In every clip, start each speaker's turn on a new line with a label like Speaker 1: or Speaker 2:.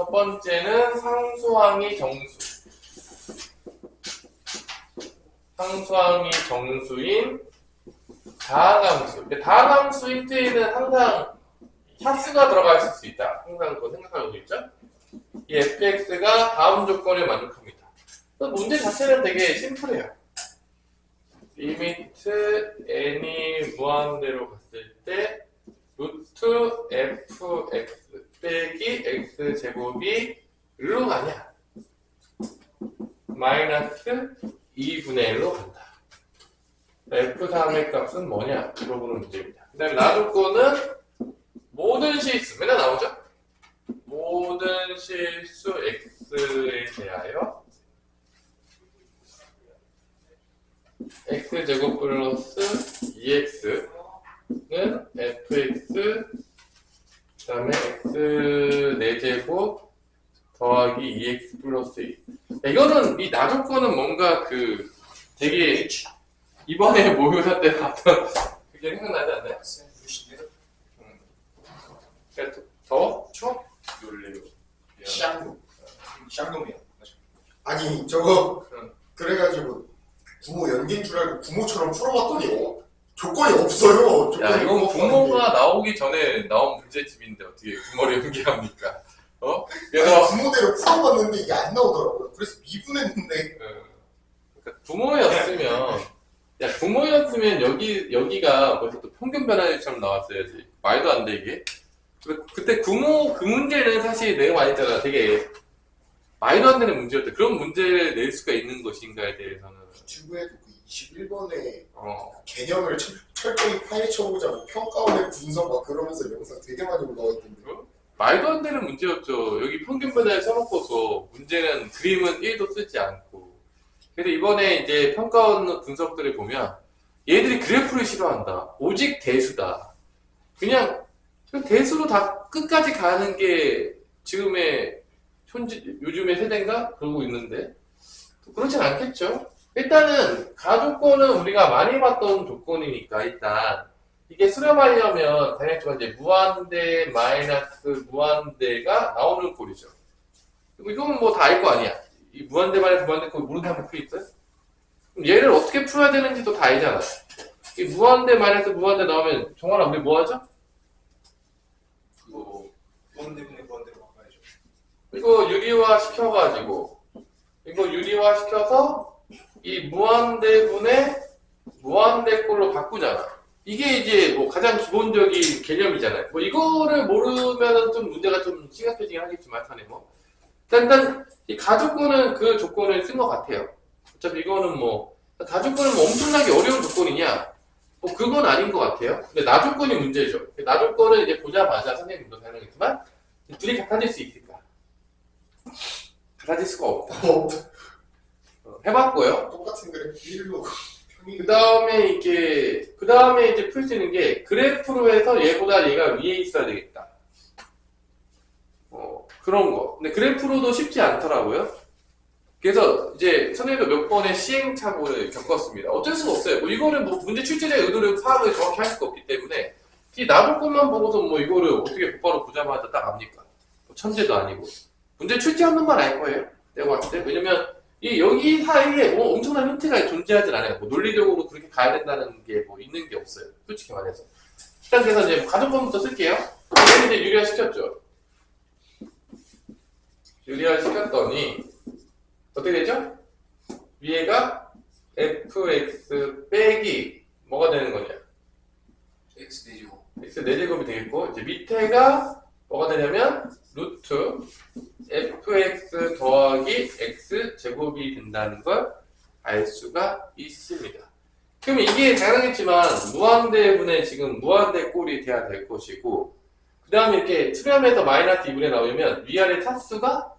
Speaker 1: 첫 번째는 상수항이 정수. 상수항이 정수인 다항함수. 다항함수인 때에는 항상 차수가 들어가 있을 수 있다. 항상 그거 생각하고 있죠? 이 fx가 다음 조건을 만족합니다. 문제 자체는 되게 심플해요. 리미트 n이 무한대로 갔을 때 루트 fx 빼기 x제곱이 일로 가냐? 마이너스 2분의 1로 간다. f3의 값은 뭐냐? 물어보는 문제입니다. 그 다음에 나 조건은 모든 실수, 맨날 나오죠? 모든 실수 x에 대하여 x제곱 플러스 2x는 fx 그 다음에 x 4제곱 더하기 2x 플러스 2. 이거는 이 나조건은 뭔가 되게 이번에 모의고사 때 봤던 그게 생각나지 않나요? 그러니까 더 추억? 놀래요.
Speaker 2: 샹놈이야. 아니 저거 그래가지고 부모 연기인 줄 알고 부모처럼 풀어봤더니 조건이 없어요.
Speaker 1: 야, 이건 부모가 나오기 전에 나온 문제집인데 어떻게 부모를 연기합니까? 그래서
Speaker 2: 부모대로 풀어봤는데 이게 안 나오더라고요. 그래서 미분했는데.
Speaker 1: 그러니까 부모였으면 여기가 벌써 또 평균 변화율처럼 나왔어야지. 말도 안 되게. 그때 그 문제는 사실 내가 말했잖아. 되게 말도 안 되는 문제였대. 그런 문제를 낼 수가 있는 것인가에 대해서는.
Speaker 2: 유튜브에도 그 21번에 개념을 철저히 파헤쳐보자, 뭐 평가원의 분석 막 그러면서 영상 되게 많이 올라와 있던데.
Speaker 1: 말도 안 되는 문제였죠. 여기 평균 변화를 써놓고서 문제는 그림은 1도 쓰지 않고. 그래서 이번에 이제 평가원 분석들을 보면 얘들이 그래프를 싫어한다. 오직 대수다. 그냥 대수로 다 끝까지 가는 게 지금의 요즘의 세대인가? 그러고 있는데 그렇진 않겠죠. 일단은 가조건은 우리가 많이 봤던 조건이니까 일단 이게 수렴하려면 당연히 이제 무한대 마이너스 무한대가 나오는 꼴이죠. 그리고 이건 뭐 다 알 거 아니야. 이 무한대 마이너스 무한대 꼴 모르는 사람 몇 있어요? 그럼 얘를 어떻게 풀어야 되는지도 다 알잖아. 이 무한대 마이너스 무한대 나오면 정환아 우리 뭐 하죠?
Speaker 2: 무한대분의 무한대로 바꿔야죠.
Speaker 1: 이거 유리화 시켜가지고 이거 유리화 시켜서 이 무한대분의 무한대꼴로 바꾸잖아. 이게 이제 뭐 가장 기본적인 개념이잖아요. 뭐 이거를 모르면은 좀 문제가 좀 심각해지긴 하겠지만, 일단 이 가조건은 그 조건을 쓴 것 같아요. 어차피 이거는 가조건은 엄청나게 어려운 조건이냐? 뭐 그건 아닌 것 같아요. 근데 나조건이 문제죠. 나조건은 이제 보자마자 선생님도 설명했지만 둘이 같아질 수 있을까? 같아질 수가 없다. 해봤고요.
Speaker 2: 똑같은 그래프 1로
Speaker 1: 그 다음에 이제 풀 수 있는 게 그래프로 해서 얘보다 얘가 위에 있어야 되겠다. 그런 거. 근데 그래프로도 쉽지 않더라고요. 그래서 이제 선생님도 몇 번의 시행착오를 겪었습니다. 어쩔 수가 없어요. 뭐 이거는 뭐 문제 출제자의 의도를 파악을 정확히 할 수가 없기 때문에 이 나조건만 보고서 뭐 이거를 어떻게 곧바로 보자마자 딱 압니까? 뭐 천재도 아니고 문제 출제하는 말 알 거예요. 내가 봤을 때. 왜냐면 여기 사이에 뭐 엄청난 힌트가 존재하진 않아요. 뭐 논리적으로 그렇게 가야 된다는 게 뭐 있는 게 없어요. 솔직히 말해서. 일단 그래서 이제 가정법부터 쓸게요. 얘는 이제 유리화 시켰죠. 유리화 시켰더니 어떻게 되죠? 위에가 fx 빼기 뭐가 되는 거냐?
Speaker 2: x 4제곱.
Speaker 1: x 4제곱이 되겠고 이제 밑에가 뭐가 되냐면 루트 fx 더하기 x 제곱이 된다는 걸 알 수가 있습니다. 그러면 이게 당연하겠지만 무한대분의 지금 무한대 꼴이 돼야 될 것이고 그 다음에 이렇게 수렴해서 마이너스 2분의 나오면 위아래 차수가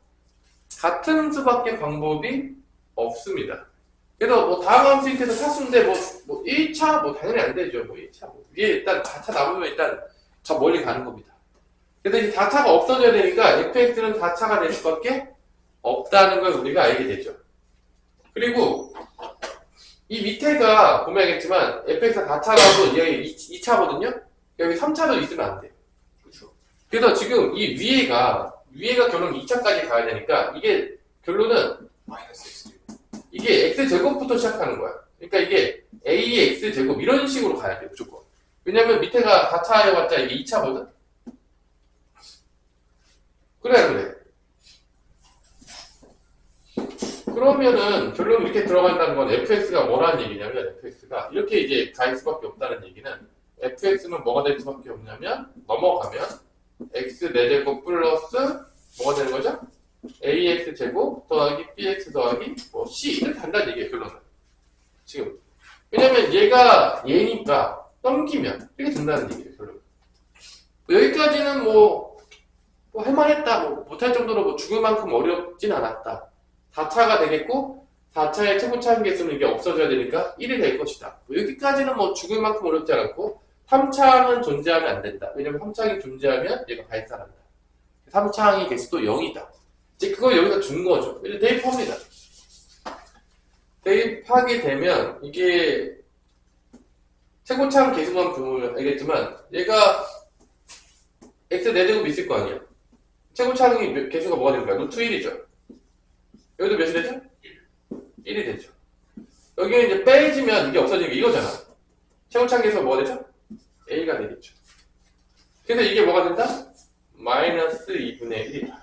Speaker 1: 같은 수밖에 방법이 없습니다. 그래서 뭐 다음 함수 밑에서 차수인데 뭐 1차 뭐 당연히 안 되죠. 뭐 1차 위에 일단 4차 남으면 일단 저 멀리 가는 겁니다. 그래서 이 4차가 없어져야 되니까 fx는 4차가 될 수밖에 없다는 걸 우리가 알게 되죠. 그리고 이 밑에가 보면 알겠지만 fx가 4차라도 여기 2차거든요. 여기 3차도 있으면 안 돼요. 그렇죠. 그래서 지금 이 위에가 위에가 결론 2차까지 가야 되니까 이게 결론은
Speaker 2: 마이너스 x
Speaker 1: 이게 x제곱부터 시작하는 거야. 그러니까 이게 ax제곱 이런 식으로 가야 돼 무조건. 왜냐면 밑에가 4차 해봤자 이게 2차거든. 그래. 그러면은 결론 이렇게 들어간다는 건 fx가 뭐라는 얘기냐면 fx가 이렇게 이제 갈 수밖에 없다는 얘기는 fx는 뭐가 될 수밖에 없냐면 넘어가면 x 4제곱 플러스 뭐가 되는 거죠? ax 제곱 더하기 bx 더하기 뭐 c 이렇게 간다는 얘기예요 결론은. 지금 왜냐면 얘가 얘니까 넘기면 이렇게 된다는 얘기예요 결론. 여기까지는 뭐 할만했다 뭐 못할 정도로 뭐 죽을 만큼 어렵진 않았다. 4차가 되겠고 4차의 최고차 한계수는 이게 없어져야 되니까 1이 될 것이다. 뭐 여기까지는 뭐 죽을 만큼 어렵지 않고 3차항은 존재하면 안 된다. 왜냐면 3차항이 존재하면 얘가 발산한다. 3차항의 개수도 0이다. 이제 그걸 여기서 준 거죠. 이제 대입합니다. 대입하게 되면 이게 최고차항 개수만 보면 알겠지만 얘가 x 4제곱 있을 거 아니야. 최고차항의 개수가 뭐가 되는 거야? 루트 1이죠. 여기도 몇이 되죠? 1이 되죠. 여기는 이제 빼지면 이게 없어지는 게 이거잖아. 최고차항 개수가 뭐가 되죠? a가 되겠죠. 그래서 이게 뭐가 된다? 마이너스 2분의 1이다.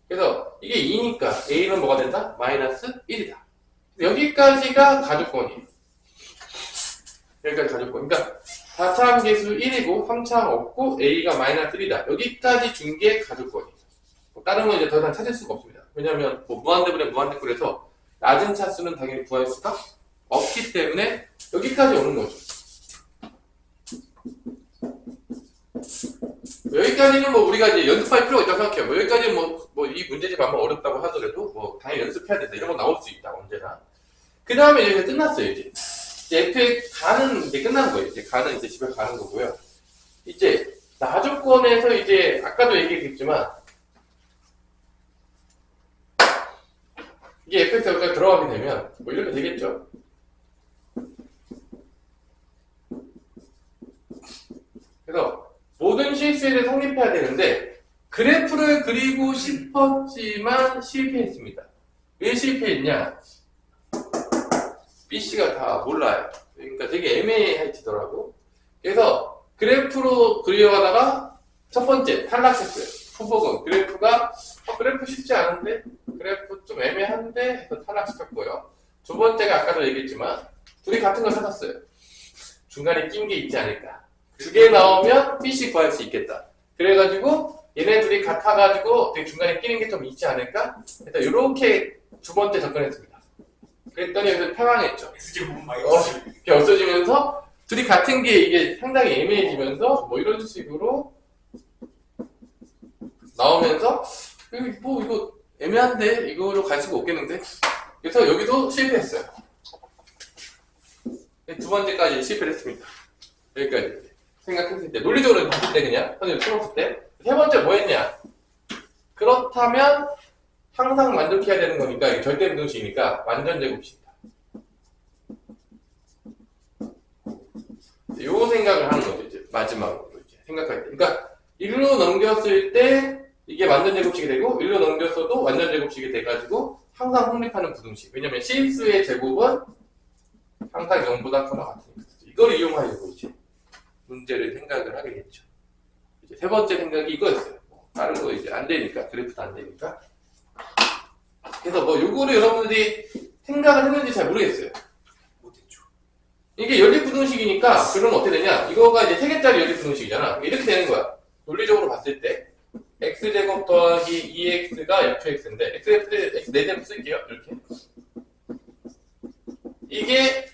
Speaker 1: 그래서 이게 2니까 a는 뭐가 된다? 마이너스 1이다. 여기까지가 가족권이에요. 여기까지 가족권. 그러니까 4차항 개수 1이고 3차항 없고 a가 마이너스 1이다. 여기까지 준 게 가족권이에요. 다른 건 이제 더 이상 찾을 수가 없습니다. 왜냐하면 뭐 무한대분의 무한대꼴에서 낮은 차수는 당연히 구할 수가 없기 때문에 여기까지 오는 거죠. 여기까지는 뭐 우리가 이제 연습할 필요가 있다고 생각해요. 뭐 여기까지는 뭐 이 문제집 한번 어렵다고 하더라도 뭐 당연히 연습해야 된다. 이런 거 나올 수 있다. 언제나. 그 다음에 여기가 끝났어요. 이제 f의 가는 이제 끝난 거예요. 이제 가는 이제 집에 가는 거고요. 이제 나조건에서 이제 아까도 얘기했겠지만 이게 fx가 들어가게 되면 뭐 이렇게 되겠죠. 그래서 모든 실수에 성립해야 되는데 그래프를 그리고 싶었지만 실패했습니다. 왜 실패했냐? BC가 다 몰라요. 그러니까 되게 애매해지더라고. 그래서 그래프로 그려가다가 첫 번째 탈락했어요. 후보군 그래프가 그래프 쉽지 않은데 그래프 좀 애매한데 해서 탈락시켰고요. 두 번째가 아까도 얘기했지만 둘이 같은 걸 찾았어요. 중간에 낀 게 있지 않을까. 두 개 나오면 BC 구할 수 있겠다. 그래가지고 얘네 둘이 같아가지고 되게 중간에 끼는 게 좀 있지 않을까? 그래서 이렇게 두 번째 접근했습니다. 그랬더니 여기서 패망했죠.
Speaker 2: x제곱은 마이너스
Speaker 1: 이렇게 없어지면서 둘이 같은 게 이게 상당히 애매해지면서 뭐 이런 식으로 나오면서 뭐 이거 애매한데 이거로 갈 수가 없겠는데 그래서 여기도 실패했어요. 두 번째까지 실패를 했습니다. 여기까지 생각했을 때 논리적으로 봤을 때 그냥 선생님 풀었을 때 세 번째 뭐 했냐 그렇다면 항상 만족해야 되는 거니까 이게 절대 분동식이니까 완전 제곱식이다. 요 생각을 하는 거죠. 이제 마지막으로 이제 생각할 때. 그러니까 1로 넘겼을 때 이게 완전 제곱식이 되고 1로 넘겼어도 완전 제곱식이 돼가지고 항상 성립하는 부등식. 왜냐면 실수의 제곱은 항상 0보다 크거나 같으니까. 이걸 이용하려고 이제 문제를 생각을 하게 됐죠. 이제 세 번째 생각이 이거였어요. 다른 거 이제 안 되니까 그래프도 안 되니까. 그래서 뭐 요거를 여러분들이 생각을 했는지 잘 모르겠어요.
Speaker 2: 못했죠.
Speaker 1: 이게 연립부등식이니까 그러면 어떻게 되냐? 이거가 이제 3개짜리 연립부등식이잖아. 이렇게 되는 거야. 논리적으로 봤을 때 x제곱 더하기 2x가 fx인데 x 4제곱 쓸게요. 이렇게.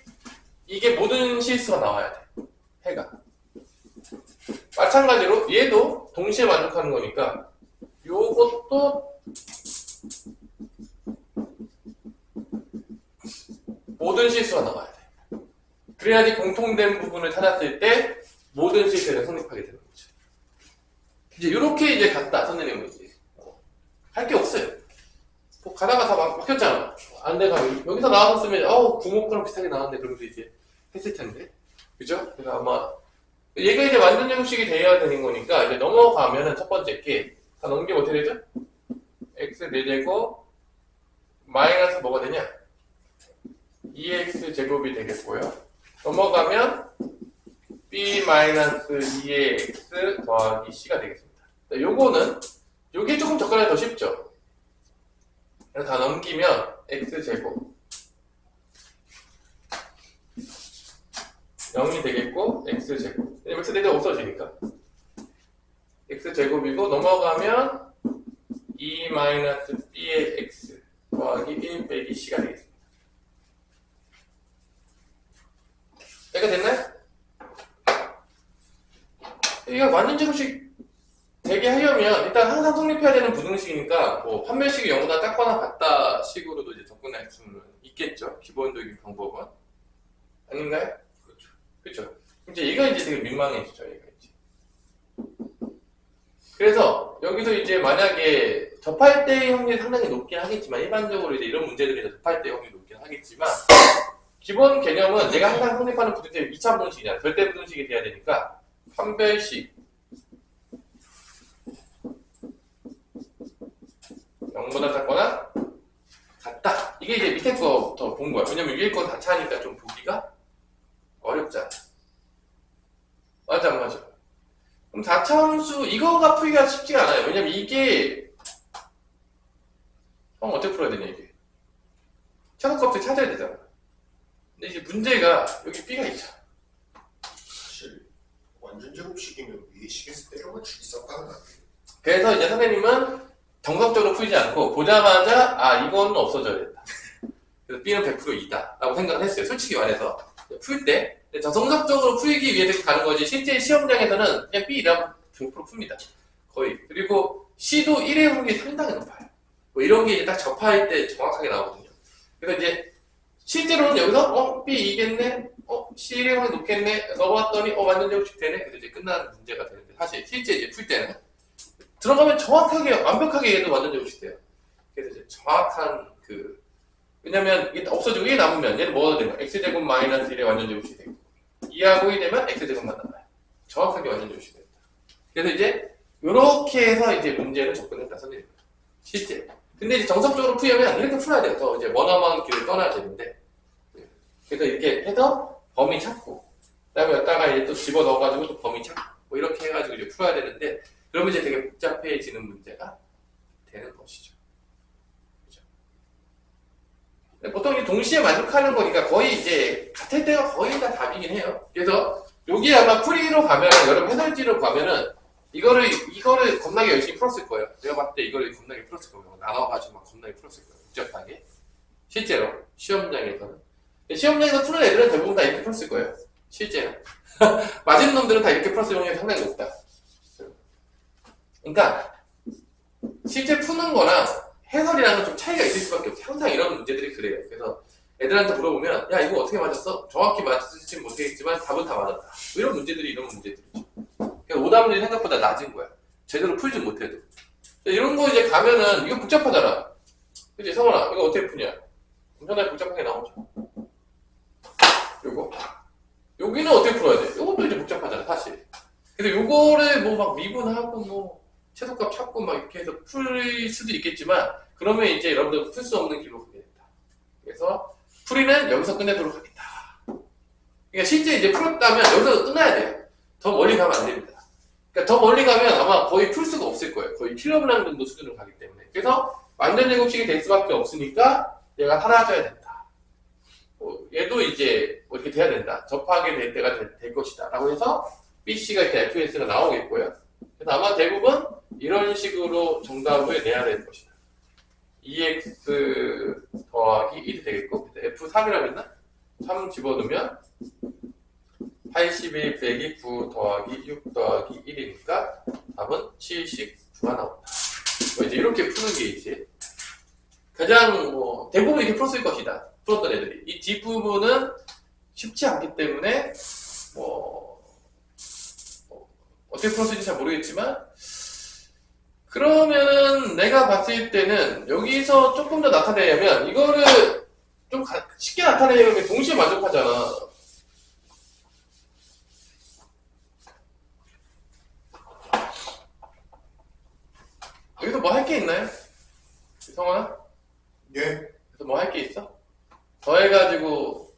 Speaker 1: 이게 모든 실수가 나와야 돼. 해가. 마찬가지로 얘도 동시에 만족하는 거니까 요것도 모든 실수가 나와야 돼. 그래야지 공통된 부분을 찾았을 때 모든 실수를 성립하게 되는 거죠. 이제 이렇게 이제 갔다 선생님은 이제 할 게 없어요. 뭐 가다가 다 막혔잖아. 안 돼가 여기서 나왔으면 구목구랑 비슷하게 나왔는데 그러면서 이제 했을 텐데 그죠? 그래서 아마 얘가 이제 완전 제곱식이 돼야 되는 거니까 이제 넘어가면은 첫 번째 게 다 넘기면 어떻게 되죠? x 4제곱 마이너스 뭐가 되냐? 2x 제곱이 되겠고요. 넘어가면 b 마이너스 2의 x 더하기 c가 되겠습니다. 요거는 요게 조금 접근하기 더 쉽죠. 그래서 다 넘기면 x 제곱 0이 되겠고 x 제곱 x 대대 없어지니까 x 제곱이고 넘어가면 2 마이너스 b의 x 더하기 1 빼기 c가 되겠습니다. 여기가 됐나요? 이거 완전 제곱식 되게 하려면 일단 항상 성립해야 되는 부등식이니까 뭐 판별식이 0보다 작거나 같다 식으로도 이제 접근할 수는 있겠죠. 기본적인 방법은 아닌가요? 그렇죠. 그렇죠. 이제 얘가 이제 되게 민망해지죠. 얘가 이제. 그래서 여기서 이제 만약에 접할 때의 확률이 상당히 높긴 하겠지만 일반적으로 이제 이런 문제들이 접할 때의 확률이 높긴 하겠지만 기본 개념은 내가 항상 성립하는 부등식이 2차 부등식이잖아요. 절대 부등식이 돼야 되니까 판별식 0보다 작거나 같다. 이게 이제 밑에 거부터 본 거야. 왜냐면 위에 거 다 차니까 좀 보기가 어렵잖아. 맞아, 맞아. 그럼 4차함수 이거가 풀기가 쉽지가 않아요. 왜냐면 이게 어떻게 풀어야 되냐 이게. 최소값을 찾아야 되잖아. 근데 이제 문제가 여기 B가 있잖아.
Speaker 2: 사실 완전 제곱식이면 위에 식에서 때려 맞추기 싹하는 거 아니에요?
Speaker 1: 그래서 이제 선생님은 정석적으로 풀지 않고 보자마자 아 이건 없어져야 된다. 그래서 B는 100% 2다 라고 생각을 했어요. 솔직히 말해서 풀 때 정석적으로 풀기 위해서 가는 거지 실제 시험장에서는 그냥 B라고 100% 풉니다. 거의. 그리고 C도 1의 확률이 상당히 높아요. 뭐 이런 게 이제 딱 접할 때 정확하게 나오거든요. 그래서 이제 실제로는 여기서 B 2겠네? C 1의 확률이 높겠네? 넣어봤더니 완전 제곱식 되네? 그래서 이제 끝나는 문제가 되는데 사실 실제 이제 풀 때는 들어가면 정확하게 완벽하게 얘도 완전 제곱식 돼요. 그래서 이제 정확한 왜냐면 이게 없어지고 1이 남으면 얘는 뭐가 되면 x제곱 마이너스 1의 완전 제곱식이 되고 2하고 1이 되면 x제곱만 남아요. 정확하게 완전 제곱식이 됩니다. 그래서 이제 요렇게 해서 이제 문제를 접근했다 선생님. 실제. 근데 이제 정석적으로 풀려면 이렇게 풀어야 돼요. 더 이제 원어만 길을 떠나야 되는데. 그래서 이렇게 해서 범위 찾고 그다음에 여기다가 이제 또 집어 넣어가지고 또 범위 찾고 뭐 이렇게 해가지고 이제 풀어야 되는데 그러면 이제 되게 복잡해지는 문제가 되는 것이죠. 그죠? 보통 이제 동시에 만족하는 거니까 거의 이제 같을 때가 거의 다 답이긴 해요. 그래서 여기 아마 풀이로 가면은 여러분 해설지로 가면은 이거를 겁나게 열심히 풀었을 거예요. 내가 봤을 때 이거를 겁나게 풀었을 거예요. 나눠가지고 막 겁나게 풀었을 거예요. 복잡하게. 실제로 시험장에서는. 시험장에서 푸는 애들은 대부분 다 이렇게 풀었을 거예요. 실제는. 맞은 놈들은 다 이렇게 풀었을 확률이 상당히 높다. 그러니까 실제 푸는 거랑 해설이랑은 좀 차이가 있을 수밖에 없어요. 항상 이런 문제들이 그래요. 그래서 애들한테 물어보면 야 이거 어떻게 맞았어? 정확히 맞을지 못하겠지만 답은 다 맞았다. 이런 문제들이 이런 문제들이죠. 그러니까 오답률이 생각보다 낮은 거야. 제대로 풀지 못해도. 이런 거 이제 가면은 이거 복잡하잖아. 그치 성원아 이거 어떻게 푸냐? 엄청나게 복잡하게 나오죠. 요거 여기는 어떻게 풀어야 돼? 이것도 이제 복잡하잖아 사실. 근데 요거를 뭐 막 미분하고 뭐 최소값 찾고 막 이렇게 해서 풀 수도 있겠지만 그러면 이제 여러분들 풀 수 없는 길로 가게 된다. 그래서 풀이는 여기서 끝내도록 하겠다. 그러니까 실제 이제 풀었다면 여기서 끝나야 돼요. 더 멀리 가면 안 됩니다. 그러니까 더 멀리 가면 아마 거의 풀 수가 없을 거예요. 거의 킬러블랑 정도 수준으로 가기 때문에. 그래서 완전 제곱식이 될 수밖에 없으니까 얘가 사라져야 된다. 얘도 이제 뭐 이렇게 돼야 된다. 접하게 될 때가 될 것이다. 라고 해서 BC가 이렇게 FS가 나오겠고요. 그래서 아마 대부분 이런 식으로 정답을 내야 될 것이다. 2x 더하기 1이 되겠고 F3이라고 했나? 3 집어넣으면 81 빼기 9 더하기 6 더하기 1이니까 답은 79가 나온다. 뭐 이제 이렇게 푸는 게 이제 가장 뭐 대부분 이렇게 풀었을 것이다. 풀었던 애들이. 이 뒷부분은 쉽지 않기 때문에 어떻게 풀었을지 잘 모르겠지만 그러면은 내가 봤을 때는 여기서 조금 더 나타내려면 이거를 좀 쉽게 나타내려면 동시에 만족하잖아. 여기서 뭐 할 게 있나요? 성원아?
Speaker 2: 예?
Speaker 1: 그래서 뭐 할 게 있어? 더해가지고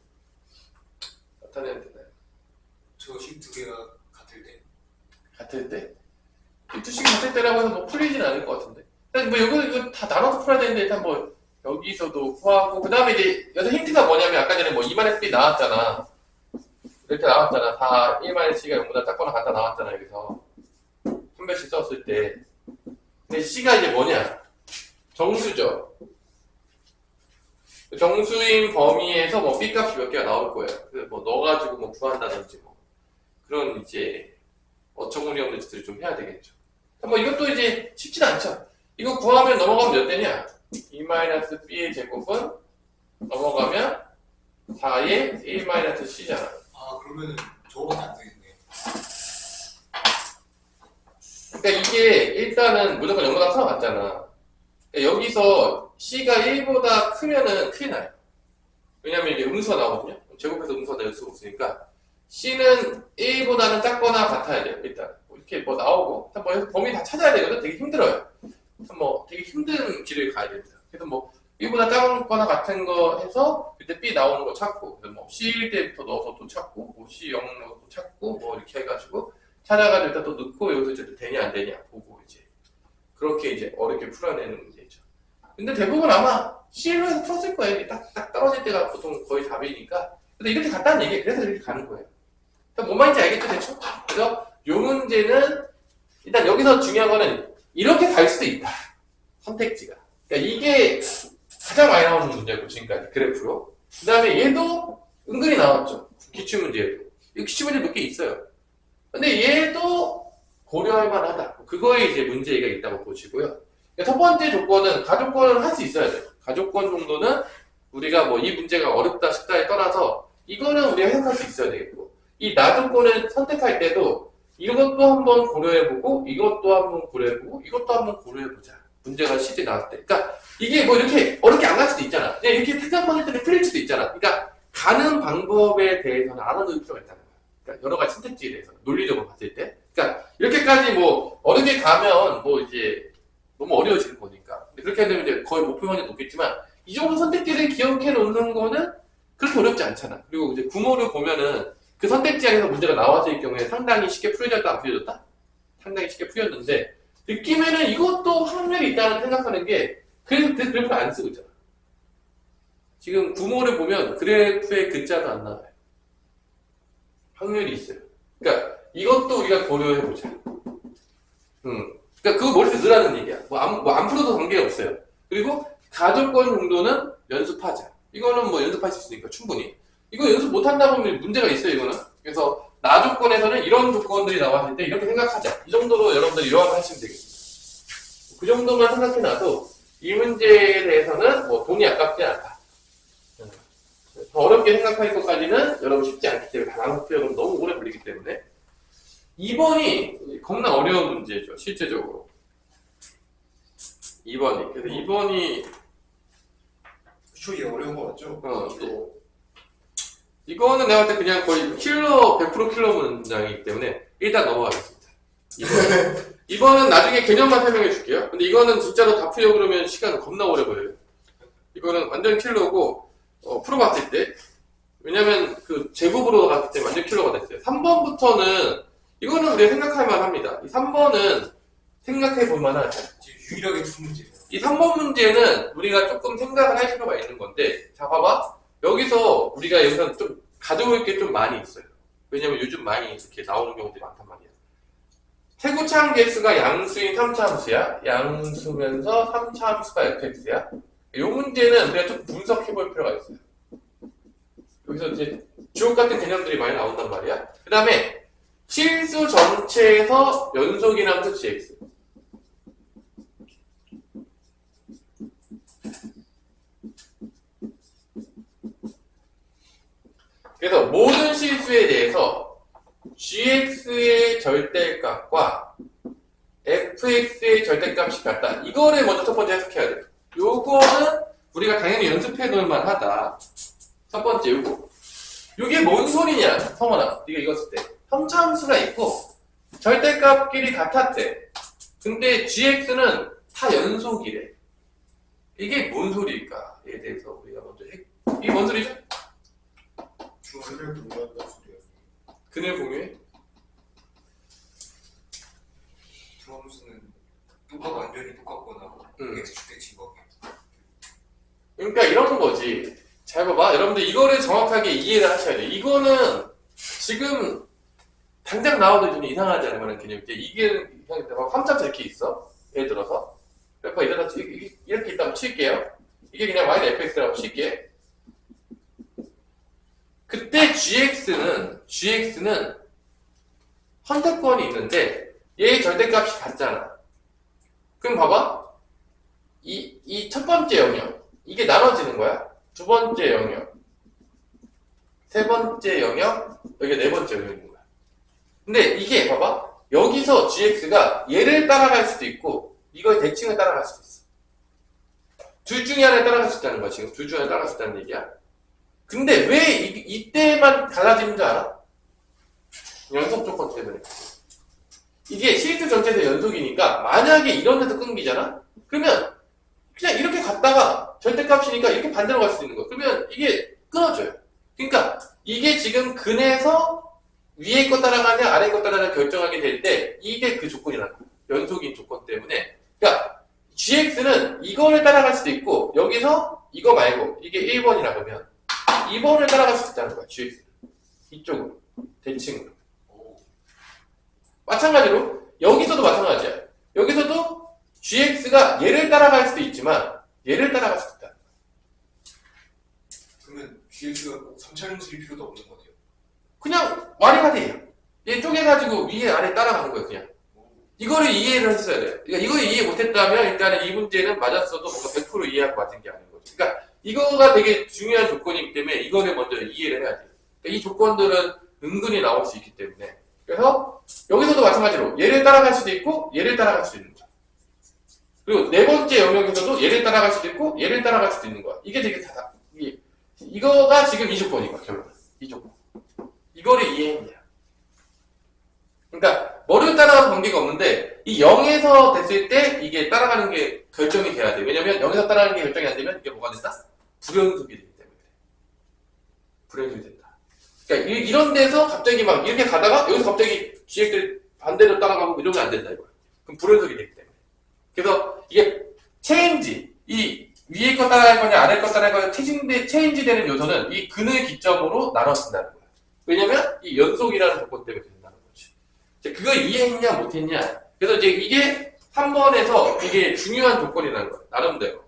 Speaker 1: 나타내면 되나요?
Speaker 3: 저 식 두 개가 같을 때.
Speaker 1: 같을 때? 이2식 같을 때라고 해서 뭐 풀리진 않을 것 같은데. 일단 뭐 이거 다 나눠서 풀어야 되는데 일단 뭐 여기서도 구하고 그 다음에 이제 여기서 힌트가 뭐냐면 아까 전에 뭐 2-B 나왔잖아. 이렇게 나왔잖아. 다 1-C가 0보다 작거나 같다 나왔잖아. 여기서 한 배씩 썼을 때. 근데 C가 이제 뭐냐? 정수죠. 정수인 범위에서 뭐 B 값이 몇 개가 나올 거예요. 그래서 뭐 넣어가지고 뭐 구한다든지 뭐 그런 이제 어처구니 없는 짓들을 좀 해야 되겠죠. 뭐 이것도 이제 쉽진 않죠. 이거 구하면 넘어가면 몇 대냐? 2-B의 제곱은 넘어가면 4의 1-C잖아.
Speaker 3: 아, 그러면은 저거밖에 안 되겠네.
Speaker 1: 그러니까 이게 일단은 무조건 0보다 커 맞잖아. 그러니까 여기서 C가 1보다 크면은 큰일 나요. 왜냐면 이게 음수가 나오거든요. 제곱해서 음수가 낼 수가 없으니까 C는 1보다는 작거나 같아야 돼요. 일단 뭐 이렇게 뭐 나오고 뭐 범위 다 찾아야 되거든. 되게 힘들어요. 뭐 되게 힘든 길을 가야 됩니다. 그래서 뭐 1보다 작거나 같은 거 해서 그때 B 나오는 거 찾고 그래서 뭐 C1 때부터 넣어서 또 찾고 뭐 C0 넣어서 또 찾고 뭐 이렇게 해가지고 찾아가지고 일단 또 넣고 여기서 이제 되냐 안 되냐 보고 이제 그렇게 이제 어렵게 풀어내는 문제죠. 근데 대부분 아마 C1로 해서 풀었을 거예요. 이게 딱 떨어질 때가 보통 거의 답이니까. 근데 이렇게 갔다는 얘기예요. 그래서 이렇게 가는 거예요. 뭔 말인지 알겠죠, 대충? 그래서 이 문제는 일단 여기서 중요한 거는 이렇게 갈 수도 있다. 선택지가. 그러니까 이게 가장 많이 나오는 문제고 지금까지 그래프로. 그 다음에 얘도 은근히 나왔죠. 기출문제에도. 이 기출문제 몇 개 있어요. 근데 얘도 고려할 만하다. 그거에 이제 문제가 있다고 보시고요. 그러니까 첫 번째 조건은 가족권을 할 수 있어야 돼요. 가족권 정도는 우리가 뭐 이 문제가 어렵다 쉽다에 떠나서 이거는 우리가 해석할 수 있어야 되겠고 이 나조건을 선택할 때도 이것도 한번 고려해보고 이것도 한번 고려해보고 이것도 한번 고려해보자. 문제가 실제 나왔을 때. 그러니까 이게 뭐 이렇게 어렵게 안 갈 수도 있잖아. 그냥 이렇게 생각했을 때는 틀릴 수도 있잖아. 그러니까 가는 방법에 대해서는 알아놓을 필요가 있다는 거야. 그러니까 여러 가지 선택지에 대해서 논리적으로 봤을 때. 그러니까 이렇게까지 뭐 어렵게 가면 뭐 이제 너무 어려워지는 거니까. 근데 그렇게 되면 이제 거의 목표 확률이 높겠지만 이 정도 선택지를 기억해 놓는 거는 그렇게 어렵지 않잖아. 그리고 이제 구모를 보면은 그 선택지 안에서 문제가 나왔을 경우에 상당히 쉽게 풀려졌다 안 풀려졌다? 상당히 쉽게 풀렸는데 느낌에는 이것도 확률이 있다는 생각하는 게 그래서 그 그래프를 안 쓰고 있잖아. 지금 구모를 보면 그래프에 글자도 안 나와요. 확률이 있어요. 그러니까 이것도 우리가 고려해보자. 그러니까 그거 머릿속에 넣으라는 얘기야. 뭐 안 풀어도 관계가 없어요. 그리고 가족권 정도는 연습하자. 이거는 뭐 연습할 수 있으니까 충분히. 이거 연습 못한다 보면 문제가 있어요, 이거는. 그래서 나조건에서는 이런 조건들이 나왔을 때 이렇게 생각하자. 이 정도로 여러분들이 요약을 하시면 되겠습니다. 그 정도만 생각해놔도 이 문제에 대해서는 뭐 돈이 아깝지 않다. 더 어렵게 생각할 것까지는 여러분 쉽지 않기 때문에 나눠서 풀려면 너무 오래 걸리기 때문에 2번이 겁나 어려운 문제죠, 실제적으로. 2번이. 그래서 2번이
Speaker 2: 추이 어려운 거 맞죠?
Speaker 1: 이거는 내가 볼 때 그냥 거의 킬러, 100% 킬러 문장이기 때문에 일단 넘어가겠습니다. 2번은 나중에 개념만 설명해 줄게요. 근데 이거는 진짜로 다 풀려고 그러면 시간 겁나 오래 걸려요. 이거는 완전 킬러고, 풀어봤을 때. 왜냐면 그 제곱으로 갔을 때 완전 킬러가 됐어요. 3번부터는 이거는 우리가 생각할 만합니다. 이 3번은 생각해 볼 만하죠.
Speaker 3: 유일하게 푼 문제예요.
Speaker 1: 이 3번 문제는 우리가 조금 생각을 할 필요가 있는 건데, 자, 봐봐. 여기서 우리가 여기서 좀 가져올 게 좀 많이 있어요. 왜냐면 요즘 많이 이렇게 나오는 경우들이 많단 말이야. 최고차항 개수가 양수인 3차 함수야. 양수면서 3차 함수가 fx야. 이 문제는 우리가 좀 분석해 볼 필요가 있어요. 여기서 이제 주옥 같은 개념들이 많이 나온단 말이야. 그 다음에 실수 전체에서 연속인 함수 gx. 그래서 모든 실수에 대해서 gx의 절대값과 fx의 절대값이 같다. 이거를 먼저 첫 번째 해석해야 돼요. 요거는 우리가 당연히 연습해 놓을 만하다. 첫 번째 요거. 요게 뭔 소리냐, 성원아. 네가 이거 쓸 때. 함수가 있고 절대값끼리 같았대. 근데 gx는 다 연속이래. 이게 뭔 소리일까에 대해서 우리가 먼저 이게 뭔 소리죠?
Speaker 2: 그를 공유한다 소리야.
Speaker 1: 근을 공유해?
Speaker 3: 드럼수는 똑같고 완전히 똑같거나 X축 대칭 거.
Speaker 1: 그러니까 이런 거지. 잘 봐봐. 여러분들 이거를 정확하게 이해를 하셔야 돼. 이거는 지금 당장 나와도 좀 이상하지 않을 만한 개념인데 이게 막 함자도 이렇게 있어. 예를 들어서 그래서 이렇게 있다고 칠게요. 이게 그냥 y fx라고 칠게. 그때 gx는 선택권이 있는데 얘의 절대값이 같잖아. 그럼 봐봐. 이 첫 번째 영역 이게 나눠지는 거야. 두 번째 영역, 세 번째 영역, 여기가 네 번째 영역인 거야. 근데 이게 봐봐. 여기서 gx가 얘를 따라갈 수도 있고 이거의 대칭을 따라갈 수도 있어. 둘 중에 하나를 따라갈 수 있다는 거야. 지금 둘 중에 하나를 따라갈 수 있다는 얘기야. 근데 왜 이때만 달라지는 줄 알아? 연속 조건 때문에. 이게 시리즈 전체에서 연속이니까 만약에 이런 데서 끊기잖아? 그러면 그냥 이렇게 갔다가 절대값이니까 이렇게 반대로 갈 수 있는 거야. 그러면 이게 끊어져요. 그러니까 이게 지금 근에서 위에 거 따라가냐 아래 거 따라가냐 결정하게 될 때 이게 그 조건이라는 거야. 연속인 조건 때문에. 그러니까 gx는 이거를 따라갈 수도 있고 여기서 이거 말고 이게 1번이라 그러면 2번을 따라갈 수 있다는 거야. gx는. 이쪽으로. 대칭으로. 마찬가지로 여기서도 마찬가지야. 여기서도 gx가 얘를 따라갈 수도 있지만 얘를 따라갈 수도 있다.
Speaker 3: 그러면 GX가 꼭 3차원수일 필요도 없는 거네요.
Speaker 1: 그냥 와리가 돼요. 얘 쪼개가지고 위에 아래 따라가는 거예요. 그냥. 이거를 이해를 했어야 돼요. 그러니까 이걸 이해 못했다면 일단은 이 문제는 맞았어도 뭔가 100% 이해하고 맞은 게 아닌 거죠. 그러니까 이거가 되게 중요한 조건이기 때문에 이거를 먼저 이해를 해야 돼요. 그러니까 이 조건들은 은근히 나올 수 있기 때문에. 그래서 여기서도 마찬가지로 얘를 따라갈 수도 있고 얘를 따라갈 수도 있는 거야. 그리고 네 번째 영역에서도 얘를 따라갈 수도 있고 얘를 따라갈 수도 있는 거야. 이게 되게 이거가 지금 이 조건인 거야. 결론은. 이 조건. 이거를 이해했냐. 그러니까 뭐를 따라가는 관계가 없는데 이 0에서 됐을 때 이게 따라가는 게 결정이 돼야 돼. 왜냐면 0에서 따라가는 게 결정이 안 되면 이게 뭐가 된다? 불연속이 되기 때문에. 불연속이 된다. 그러니까 이런 데서 갑자기 막 이렇게 가다가 여기서 갑자기 gx를 반대로 따라가고 이러면 안 된다 이거야. 그럼 불연속이 되기 때문에. 그래서 이게 체인지, 이 위에 거 따라갈 거냐 아래 거 따라갈 거냐 체인지 되는 요소는 이 근을 기점으로 나눠진다는 거야. 왜냐면 이 연속이라는 조건 때문에 된다는 거지. 그걸 이해했냐 못했냐. 그래서 이제 이게 한 번에서 이게 중요한 조건이라는 거야. 나름대로.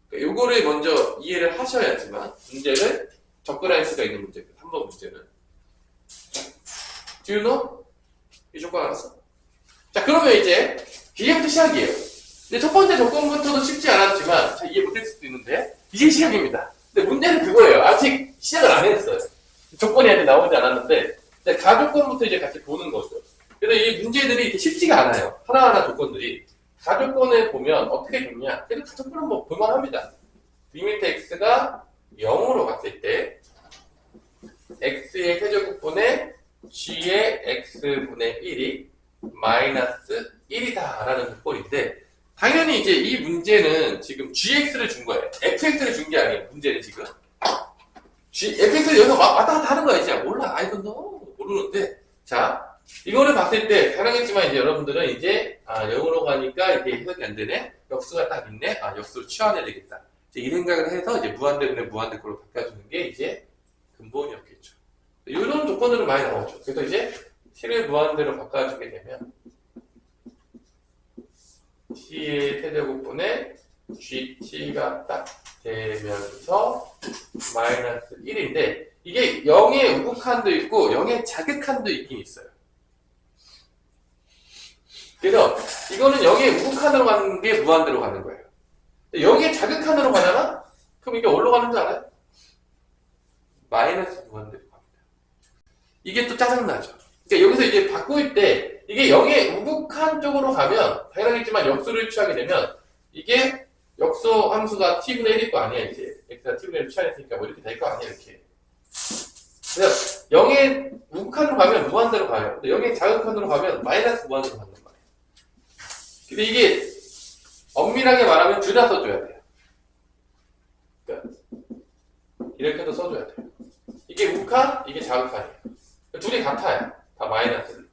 Speaker 1: 그러니까 요거를 먼저 이해를 하셔야지만 문제를 접근할 수가 있는 문제거든. 한 번 문제는. Do you know? 이 조건 알았어? 자, 그러면 이제 이제부터 시작이에요. 근데 첫 번째 조건부터도 쉽지 않았지만 잘 이해 못했을 수도 있는데 이제 시작입니다. 근데 문제는 그거예요. 아직 시작을 안 했어요. 조건이 아직 나오지 않았는데 가조건부터 이제 같이 보는 거죠. 그래서 이 문제들이 이렇게 쉽지가 않아요. 하나하나 조건들이. 가조건을 보면 어떻게 좋냐. 그래도 가조건은 뭐 볼만합니다. 리미트 x가 0으로 갔을 때 x의 세제곱분의 g의 x분의 1이 마이너스 1이다 라는 조건인데 당연히 이제 이 문제는 지금 gx를 준 거예요. fx를 준 게 아니에요. 문제는 지금 fx를 여기서 왔다 갔다 하는 거야. 이제 몰라. 아이고 너 모르는데 자 이거를 봤을 때 당연했지만 이제 여러분들은 이제 0으로 가니까 이게 해석이 안 되네. 역수가 딱 있네. 역수를 취환해야 되겠다. 이제 이 생각을 해서 이제 무한대분의 무한대꼴로 바꿔주는 게 이제 근본이었겠죠. 이런 조건들은 많이 나오죠. 그래서 이제 t를 무한대로 바꿔주게 되면 t의 세제곱분의 gt가 딱 되면서 마이너스 1인데 이게 0의 우극한도 있고 0의 자극한도 있긴 있어요. 그래서 이거는 0의 우극한으로 가는 게 무한대로 가는 거예요. 0의 자극한으로 가잖아? 그럼 이게 어디로 가는 줄 알아요? 마이너스 무한대로 갑니다. 이게 또 짜증나죠. 그러니까 여기서 이제 바꿀 때 이게 0의 우극한 쪽으로 가면 당연하겠지만 역수를 취하게 되면 이게 역수 함수가 t분의 1일 거 아니야 이제 x가 t분의 1을 취하했으니까 뭐 이렇게 될 거 아니야 이렇게. 그래서 0의 우극한으로 가면 무한대로 가요. 근데 0의 자극한으로 가면 마이너스 무한대로 가는 거예요. 근데 이게 엄밀하게 말하면 둘 다 써줘야 돼요. 이렇게도 써줘야 돼요. 이게 우칸, 이게 자극칸이에요. 둘이 같아요. 다 마이너스.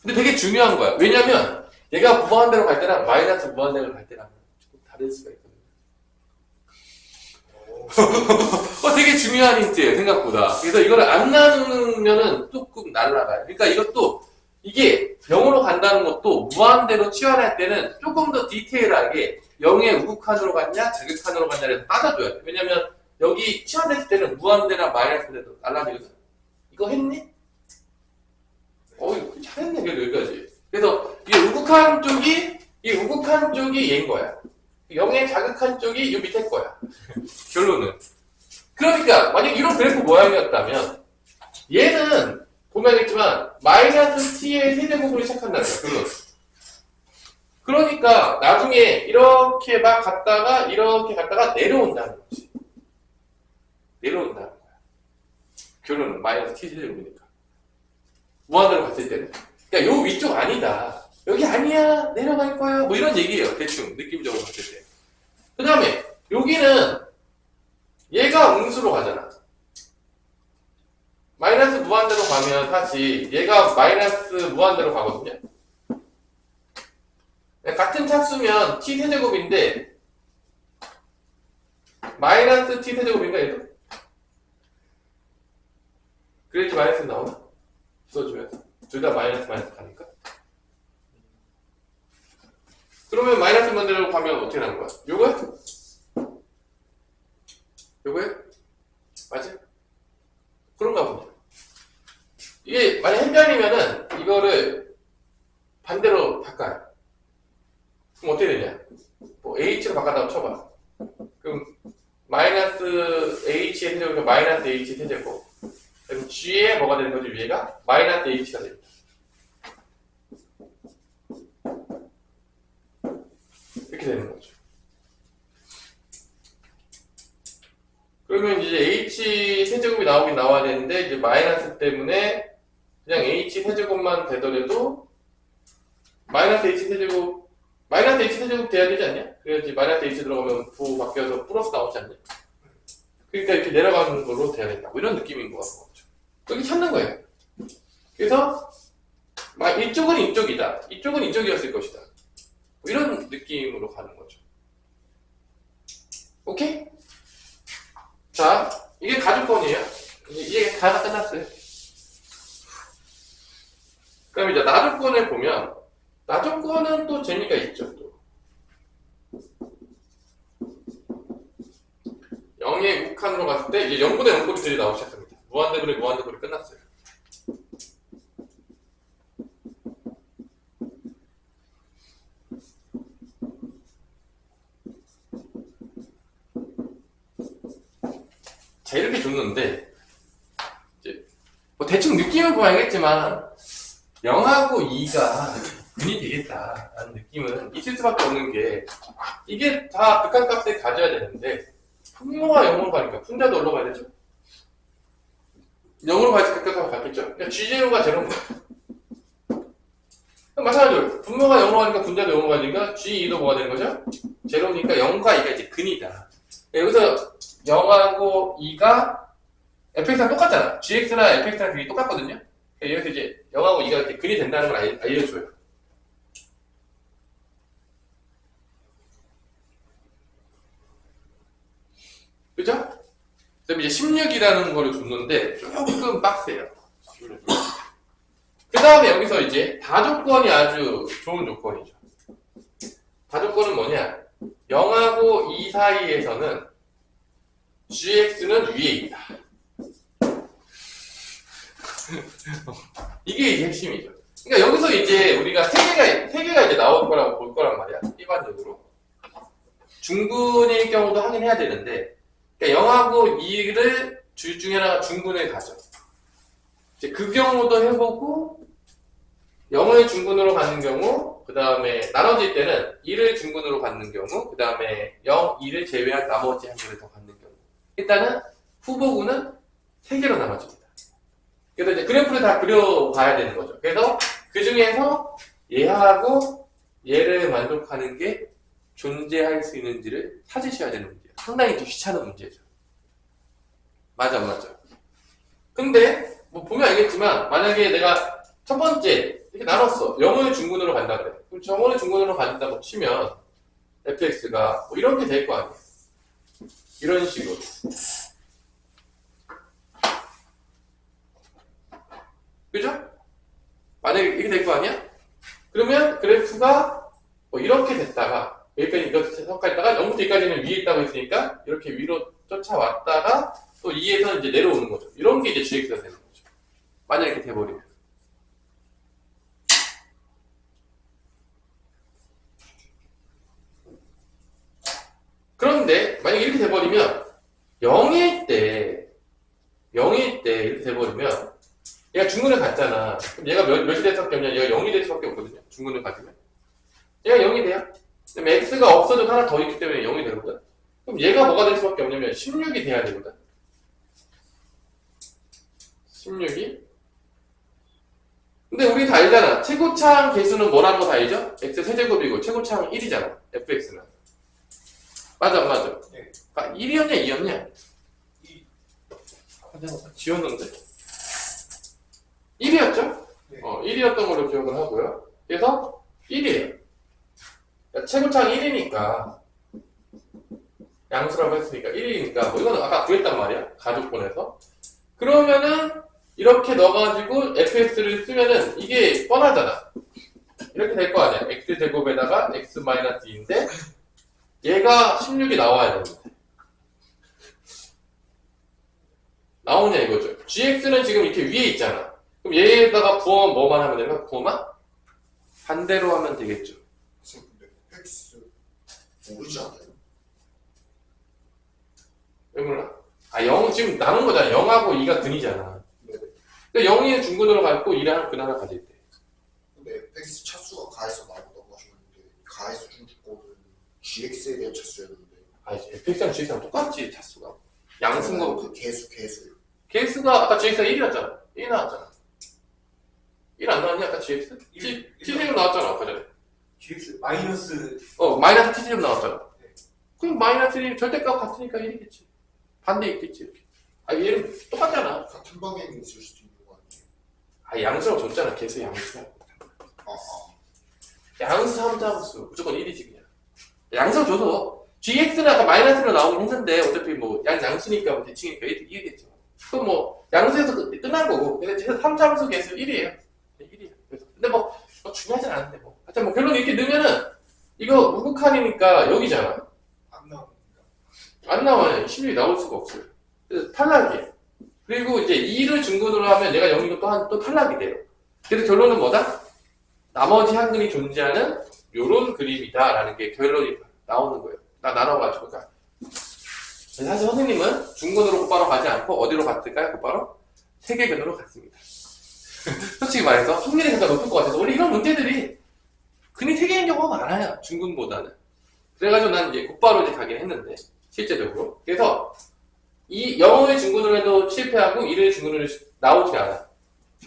Speaker 1: 근데 되게 중요한 거야. 왜냐면 얘가 무한대로 갈 때랑 마이너스 무한대로 갈 때랑 조금 다를 수가 있거든요. 되게 중요한 힌트예요, 생각보다. 그래서 이거를 안 나누면은 조금 날라가요. 그러니까 이것도, 이게 0으로 간다는 것도 무한대로 치환할 때는 조금 더 디테일하게 0의 우극한으로 갔냐, 자극한으로 갔냐를 따져줘야 돼. 왜냐면 여기 치환했을 때는 무한대나 마이너스대도 날라지거든. 이거 했니? 이거 잘했네, 그래도 여기까지. 그래서 이 우극한 쪽이 얘인 거야. 0의 자극한 쪽이 이 밑에 거야. 결론은. 그러니까 만약 이런 그래프 모양이었다면 얘는 보면 알겠지만 마이너스 t의 세제곱으로 시작한다는 거야. 결론. 그러니까 나중에 이렇게 막 갔다가 이렇게 갔다가 내려온다는 거지. 내려온다는 거야. 결론은 마이너스 t 세제곱이니까. 무한대로 갔을 때는. 그러니까 요 위쪽 아니다. 여기 아니야. 내려갈 거야. 뭐 이런 얘기예요. 대충 느낌적으로 봤을 때. 그 다음에 여기는 얘가 음수로 가잖아. 마이너스 무한대로 가면 다시 얘가 마이너스 무한대로 가거든요. 같은 차수면 t 세제곱인데 마이너스 t 세제곱인가 얘도? 그래야지 마이너스 나오나? 써주면 둘 다 마이너스 가니까. 그러면 마이너스 무한대로 가면 어떻게 나는 거야? 요거야? 요거야? 맞아? 그런가 보네. 이게 만약 헷갈리면은 이거를 반대로 바꿔요. 그럼 어떻게 되냐? 뭐 h로 바꿔다가 쳐봐. 그럼 마이너스 h의 세제곱이면 마이너스 h 세제곱. 그럼 g에 뭐가 되는 거지? 위에가 마이너스 h가 됩니다. 이렇게 되는 거죠. 그러면 이제 h 세제곱이 나오긴 나와야 되는데 이제 마이너스 때문에 그냥 h 세제곱만 되더라도 마이너스 h 세제곱 돼야 되지 않냐? 그래야지 마이너스 h 들어가면 부 바뀌어서 플러스 나오지 않냐? 그러니까 이렇게 내려가는 걸로 돼야 된다. 뭐 이런 느낌인 것 같고 여기 찾는 거예요. 그래서 이쪽은 이쪽이다. 이쪽은 이쪽이었을 것이다. 뭐 이런 느낌으로 가는 거죠. 오케이? 자, 이게 가주권이에요. 이게 다 끝났어요. 그럼 이제 나주권을 보면 나주권은 또 재미가 있죠. 또 0의 우칸으로 갔을 때 이제 0분의 0꼴들이 나오기 시작합니다. 무한대분이 끝났어요. 자, 이렇게 줬는데 이제 뭐 대충 느낌은 보아야겠지만 0하고 2가 분이 되겠다라는 느낌은 있을 수밖에 없는 게 이게 다 극한값을 가져야 되는데 분모가 0으로 가니까 분자도 올라가야 되죠. 0으로 가야지 극한값을 갖겠죠. 그러니까 G0가 제로인 거야. 마찬가지로 분모가 0으로 가니까 분자도 0으로 가니까 G2도 뭐가 되는 거죠? 제로니까 0과 2가 이제 근이다. 여기서 0하고 2가 fx랑 똑같잖아. gx랑 fx랑 근이 똑같거든요. 여기서 이제 0하고 2가 이렇게 근이 된다는 걸 알려줘요. 그죠? 그다음에 이제 16이라는 거를 줬는데 조금 빡세요. 그 다음에 여기서 이제 다조건이 아주 좋은 조건이죠. 다조건은 뭐냐? 0하고 2 사이에서는 gx는 위에 있다. 이게 이제 핵심이죠. 그러니까 여기서 이제 우리가 세 개가 이제 나올 거라고 볼 거란 말이야. 일반적으로. 중분일 경우도 하긴 해야 되는데, 그러니까 0하고 2를 둘 중에 하나가 중분을 가져. 이제 그 경우도 해보고, 0을 중분으로 가는 경우, 그 다음에 나눠질 때는 2를 중분으로 갖는 경우, 그 다음에 0, 2를 제외한 나머지 한 개를 더 갖는 경우. 일단은 후보군은 3개로 나눠집니다. 그래서 이제 그래프를 다 그려봐야 되는 거죠. 그래서 그 중에서 얘하고 얘를 만족하는 게 존재할 수 있는지를 찾으셔야 되는 문제예요. 상당히 좀 귀찮은 문제죠. 맞아, 맞아. 근데, 뭐, 보면 알겠지만, 만약에 내가 첫 번째, 이렇게 나눴어. 0을 중군으로 간다 그래. 그럼 0을 중군으로 간다고 치면, fx가 뭐 이렇게 될 거 아니야. 이런 식으로. 그죠? 만약에 이렇게 될 거 아니야? 그러면 그래프가 뭐 이렇게 됐다가, 여기까지 이렇게 성과했다가 0부터 2까지는 위에 있다고 했으니까, 이렇게 위로 쫓아왔다가, 또 2에서 이제 내려오는 거죠. 이런 게 이제 gx가 되는 거죠. 만약에 이렇게 돼버리면. 그런데, 만약에 이렇게 돼버리면, 0일 때 이렇게 돼버리면, 얘가 중근을 갔잖아. 그럼 얘가 몇이 될 수밖에 없냐? 얘가 0이 될 수밖에 없거든요. 중근을 가지면. 얘가 0이 돼요. 그럼 x가 없어져도 하나 더 있기 때문에 0이 되거든. 그럼 얘가 뭐가 될 수밖에 없냐면 16이 돼야 되거든. 16이. 근데 우리 다 알잖아. 최고차항 개수는 뭐라는 거 다 알죠? x 세제곱이고 최고차항 1이잖아. fx는. 맞아, 맞아.
Speaker 3: 네.
Speaker 1: 아, 1이었냐, 2였냐?
Speaker 3: 이
Speaker 1: 지웠는데? 1이었죠?
Speaker 3: 네.
Speaker 1: 1이었던 걸로 기억을 하고요. 그래서 1이에요. 그러니까 최고차항 1이니까 양수라고 했으니까 1이니까 뭐 이거는 아까 구했단 말이야. 가족권에서. 그러면은 이렇게 넣어가지고 fx를 쓰면은 이게 뻔하잖아. 이렇게 될 거 아니야. x제곱에다가 x-2인데 얘가 16이 나와야 됩니다. 나오냐 이거죠. gx는 지금 이렇게 위에 있잖아. 그럼 얘에다가 부호만 뭐만 하면 되나? 부호만? 반대로 하면 되겠죠.
Speaker 2: 근데 x 모르지 않아요?
Speaker 1: 왜 몰라? 아, 0, 지금 나눈 거잖아. 0하고 2가 근이잖아.
Speaker 2: 네.
Speaker 1: 그러니까 0이 중근으로 갖고 2를 하나 근 하나 가질 때.
Speaker 2: 근데 fx 차수가 가에서 나온다고 하셨는데 가에서 준 조건은 gx에 대한 차수였는데
Speaker 1: 아, fx랑 gx랑 똑같지, 차수가. 양수인 거.
Speaker 2: 그 개수
Speaker 1: gx가 아까 gx가 1이었잖아. 1 나왔잖아. 1 안 나왔냐? 아까 gx? t제곱 나왔잖아, 아까 전에.
Speaker 3: GX 마이너스
Speaker 1: 마이너스 t제곱 나왔잖아.
Speaker 3: 네.
Speaker 1: 그럼 마이너스 1이 절대값 같으니까 1이겠지. 반대 있겠지, 이렇게. 아, 얘는 똑같잖아.
Speaker 2: 같은 방향이 있을 수도 있는 거 아니에요?
Speaker 1: 아, 양수라고 줬잖아, 개수 양수야. 양수, 삼자함수. 무조건 1이지, 그냥. 양수 줘도, gx는 아까 마이너스로 나오긴 했는데, 어차피 뭐, 양수니까, 뭐, 대칭이니까 1이겠죠. 그럼 뭐, 양수에서 끝난 거고, 그래서 삼자함수 개수 1이에요. 1이에요. 근데 뭐, 중요하진 않은데, 뭐. 하여튼 뭐, 결론 이렇게 넣으면은, 이거 우극한이니까 여기잖아.
Speaker 3: 안 나옵니다.
Speaker 1: 안 나와요. 16이 나올 수가 없어요. 그래서 탈락이에요. 그리고 이제 2를 중근으로 하면 얘가 0이고 또 탈락이 돼요. 그래서 결론은 뭐다? 나머지 한 근이 존재하는 요런 그림이다라는 게 결론이 나오는 거예요. 나눠가지고. 그러니까 사실 선생님은 중근으로 곧바로 가지 않고 어디로 갔을까요? 곧바로 세계근으로 갔습니다. 솔직히 말해서 확률이 굉장히 높을 것 같아서 원래 이런 문제들이 근이 3개인 경우가 많아요. 중근보다는. 그래가지고 난 이제 곧바로 이제 가긴 했는데 실제적으로. 그래서 이 0을 중근으로 해도 실패하고 1을 중근으로 나오지 않아.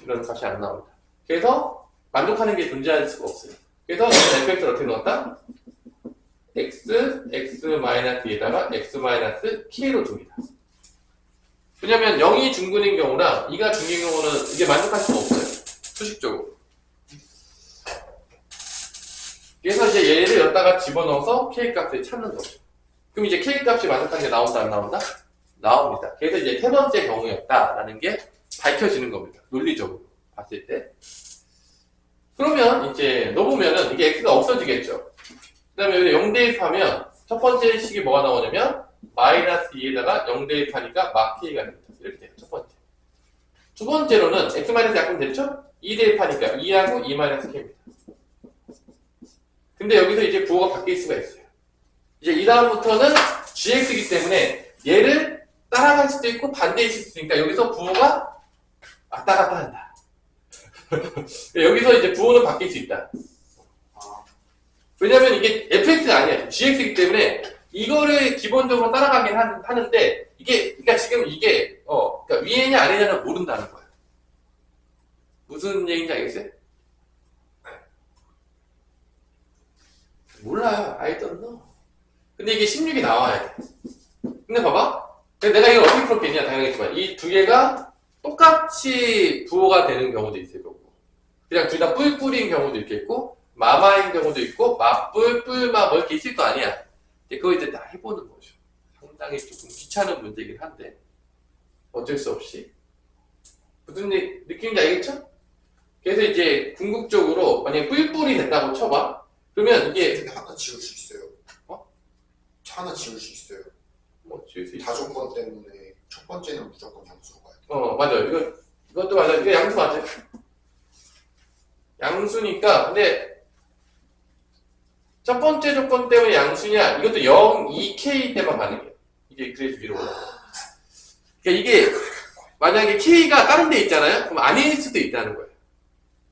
Speaker 1: 이런 값이 안 나옵니다. 그래서 만족하는 게 존재할 수가 없어요. 그래서 fx를 어떻게 넣었다? x-d에다가 x-k로 줍니다. 왜냐면 0이 중근인 경우나 2가 중근인 경우는 이게 만족할 수가 없어요. 수식적으로. 그래서 이제 얘를 여기다가 집어넣어서 k 값을 찾는 거죠. 그럼 이제 k 값이 만족하는 게 나온다 안 나온다? 나옵니다. 그래서 이제 세 번째 경우였다라는 게 밝혀지는 겁니다. 논리적으로 봤을 때. 그러면 이제 넣어보면은 이게 x가 없어지겠죠. 그 다음에 여기 0 대입하면 첫 번째 식이 뭐가 나오냐면 마이너스 2에다가 0 대입하니까 막 k가 됩니다. 이렇게 돼요. 첫 번째. 두 번째로는 x 마이너스 약분 됐죠? 2 대입하니까 2하고 2 마이너스 k입니다. 근데 여기서 이제 부호가 바뀔 수가 있어요. 이제 이 다음부터는 gx이기 때문에 얘를 따라갈 수도 있고 반대일 수도 있으니까 여기서 부호가 왔다 갔다 한다. 여기서 이제 부호는 바뀔 수 있다. 왜냐면 이게 fx가 아니야. gx이기 때문에 이거를 기본적으로 따라가긴 하는데 그러니까 지금 이게 그러니까 위에냐 아래냐는 모른다는 거야. 무슨 얘기인지 알겠어요? 몰라요. I don't know. 근데 이게 16이 나와야 돼. 근데 봐봐. 내가 이걸 어떻게 풀었겠냐, 당연하겠지만. 이 두 개가 똑같이 부호가 되는 경우도 있을 거고. 그냥 둘 다 뿔뿔인 경우도 있겠고, 마마인 경우도 있고, 맞뿔, 뿔마, 뭐 이렇게 있을 거 아니야. 그거 이제 다 해보는 거죠. 상당히 조금 귀찮은 문제이긴 한데, 어쩔 수 없이. 무슨 느낌인지 알겠죠? 그래서 이제 궁극적으로, 만약에 뿔뿔이 된다고 쳐봐. 그러면 이게,
Speaker 2: 근데 하나 지울 수 있어요. 하나 지울 수 있어요.
Speaker 1: 뭐, 지울 수 있어.
Speaker 2: 다조건 때문에 첫 번째는 무조건 양수로 가요.
Speaker 1: 맞아요. 이것도 맞아요. 이거 양수 맞아요. 양수니까, 근데, 첫 번째 조건 때문에 양수냐, 이것도 0, 2K 때만 가능해요. 이게 그래서 위로 올라가요. 그러니까 이게, 만약에 K가 다른 데 있잖아요? 그럼 아닐 수도 있다는 거예요.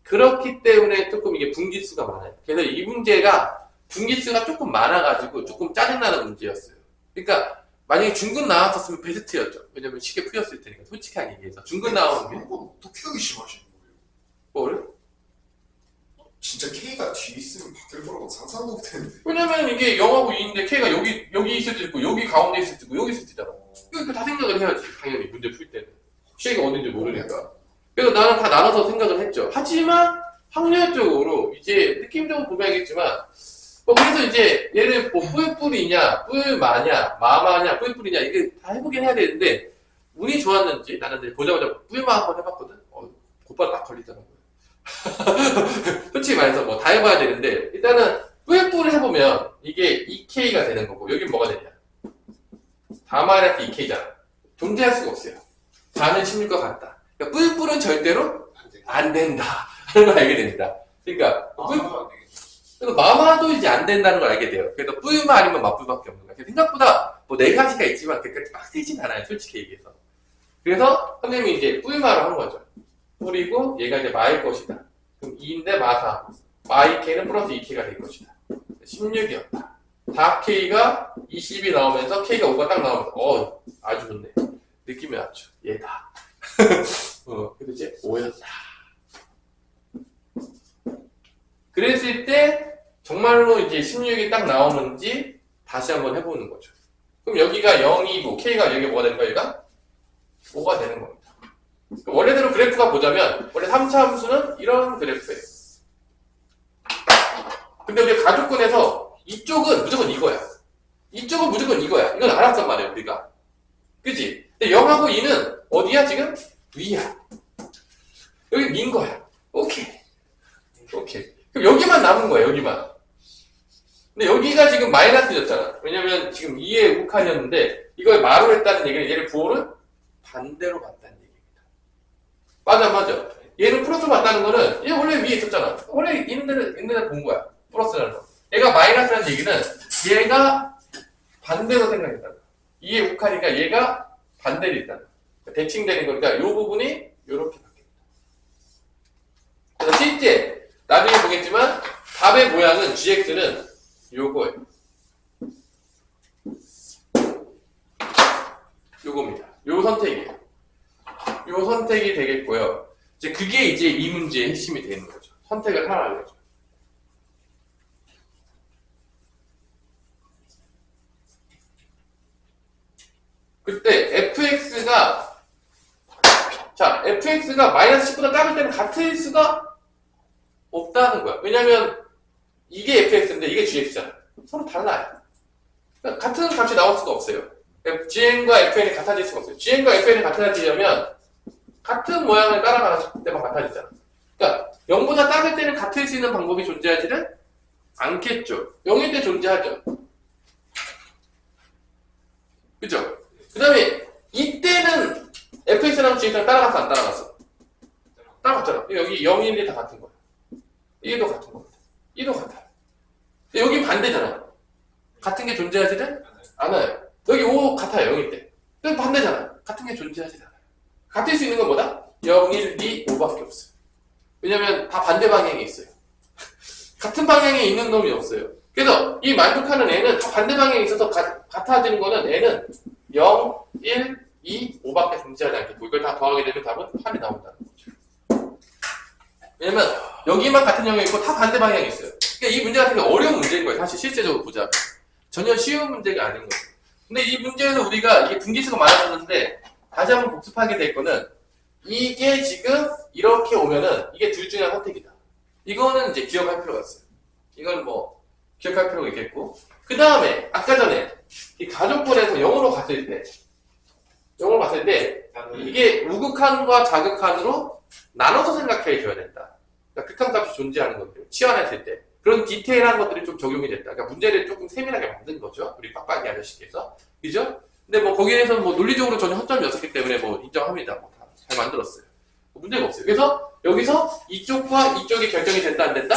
Speaker 1: 그렇기 때문에 조금 이게 분기수가 많아요. 그래서 이 문제가 분기수가 조금 많아가지고 조금 짜증나는 문제였어요. 그러니까, 만약에 중근 나왔었으면 베스트였죠. 왜냐면 쉽게 풀렸을 테니까, 솔직하게 얘기해서. 중근 나오는 게.
Speaker 2: 그런 건 어떻게 의심하시는 거예요?
Speaker 1: 뭐를?
Speaker 2: 진짜 K가 뒤에 있으면 바뀔 거라고 상상도 못했는데.
Speaker 1: 왜냐면 이게 0하고 2인데 K가 여기 있을 수도 있고, 여기 가운데 있을 수도 있고, 여기 있을 수도 있잖아. 이거 다 생각을 해야지, 당연히. 문제 풀 때는. K가 어딘지 모르니까. 그래서 나는 다 나눠서 생각을 했죠. 하지만, 확률적으로, 이제, 느낌적으로 보면 알겠지만, 그래서 이제, 얘를 뭐, 뿔뿔이냐, 뿔마냐, 마마냐, 뿔뿔이냐, 이게 다 해보긴 해야 되는데, 운이 좋았는지, 나는 이제 보자마자 뿔마 한번 해봤거든? 곧바로 딱 걸리더라고요. 솔직히 말해서 뭐 다 해봐야 되는데, 일단은, 뿔뿔을 해보면, 이게 2K가 되는 거고, 여긴 뭐가 되냐? 4-2K잖아. 존재할 수가 없어요. 4는 16과 같다. 그러니까 뿔뿔은 절대로 안 된다. 하는 걸 알게 됩니다. 그러니까, 그래서 마마도 이제 안 된다는 걸 알게 돼요. 그래서 뿔마 아니면 맞뿔밖에 없는 거야. 생각보다 뭐 4가지가 있지만 그렇게 빡세진 않아요. 솔직히 얘기해서. 그래서 선생님이 이제 뿔마로 한 거죠. 그리고 얘가 이제 마일 것이다. 그럼 2인데 마4. 마2K는 플러스 2K가 될 것이다. 16이었다. 4K가 20이 나오면서 K가 5가 딱 나오면서 아주 좋네. 느낌이 왔죠. 얘다. 그래서 이제 5였다. 그랬을 때 정말로 이제 16이 딱 나오는지 다시 한번 해보는 거죠. 그럼 여기가 0이고 K가 여기 뭐가 되는 거야? 얘가 5가 되는 겁니다. 원래대로 그래프가 보자면 원래 3차 함수는 이런 그래프예요. 근데 우리 가족권에서 이쪽은 무조건 이거야. 이쪽은 무조건 이거야. 이건 알았단 말이에요, 우리가. 그치? 근데 0하고 2는 어디야, 지금? 위야. 여기 민 거야. 오케이. 그럼 여기만 남은 거야, 여기만. 근데 여기가 지금 마이너스였잖아. 왜냐면 지금 2의 우칸이었는데 이걸 마로 했다는 얘기는 얘를 부호를 반대로 봤다는 얘기입니다. 맞아. 얘는 플러스 봤다는 거는 얘 원래 위에 있었잖아. 원래 있는 데를 본 거야. 플러스라는 거. 얘가 마이너스라는 얘기는 얘가 반대로 생각했다. 2의 우칸이니까 얘가 반대로 있다. 대칭되는 거니까 이 부분이 이렇게 바뀝니다. 그래서 실제 나중에 보겠지만 답의 모양은 GX는 요거예요. 요겁니다. 요 선택이에요. 요 선택이 되겠고요. 이제 그게 이제 이 문제의 핵심이 되는 거죠. 선택을 하라는 거죠. 그때 fx가 마이너스 10보다 작을 때는 같을 수가 없다는 거야. 왜냐면 이게 fx인데 이게 gx잖아. 서로 달라요. 그러니까 같은 값이 나올 수가 없어요. gn과 fn이 같아질 수가 없어요. gn과 fn이 같아지려면 같은 모양을 따라가는 때만 같아지잖아. 그러니까 0보다 작을 때는 같을 수 있는 방법이 존재하지는 않겠죠. 0일 때 존재하죠. 그죠? 그 다음에 이때는 fx랑 gx랑 따라갔어 안 따라갔어? 따라갔잖아. 여기 0, 1이 다 같은 거야. 얘도 같은 겁니다. 얘도 같아요. 여기 반대잖아. 같은 게 존재하지는 않아요. 여기 5 같아요. 0일 때. 여기 반대잖아. 같은 게 존재하지 않아요. 같을 수 있는 건 뭐다? 0, 1, 2, 5밖에 없어요. 왜냐면 다 반대 방향에 있어요. 같은 방향에 있는 놈이 없어요. 그래서 이 만족하는 애는 다 반대 방향에 있어서 같아지는 거는 애는 0, 1, 2, 5밖에 존재하지 않겠고 이걸 다 더하게 되면 답은 8이 나온다는 거죠. 왜냐면 여기만 같은 형이 있고 다 반대 방향이 있어요. 그러니까 이 문제가 되게 어려운 문제인 거예요. 사실 실제적으로 보자면. 전혀 쉬운 문제가 아닌 거예요. 근데 이 문제에서 우리가 이게 분기수가 많아졌는데 다시 한번 복습하게 될 거는 이게 지금 이렇게 오면은 이게 둘 중에 하나 선택이다. 이거는 이제 기억할 필요가 있어요. 이건 뭐 기억할 필요가 있겠고 그 다음에 아까 전에 이 가족권에서 0으로 갔을 때 이게 우극한과 자극한으로 나눠서 생각해 줘야 된다. 그러니까 극한값이 존재하는 것들 치환했을 때 그런 디테일한 것들이 좀 적용이 됐다. 그러니까 문제를 조금 세밀하게 만든 거죠. 우리 빡빡이 아저씨께서. 그죠? 근데 뭐 거기에서 뭐 논리적으로 전혀 허점이 없었기 때문에 뭐 인정합니다. 뭐 다 잘 만들었어요. 문제가 없어요. 그래서 여기서 이쪽과 이쪽이 결정이 된다 안 된다?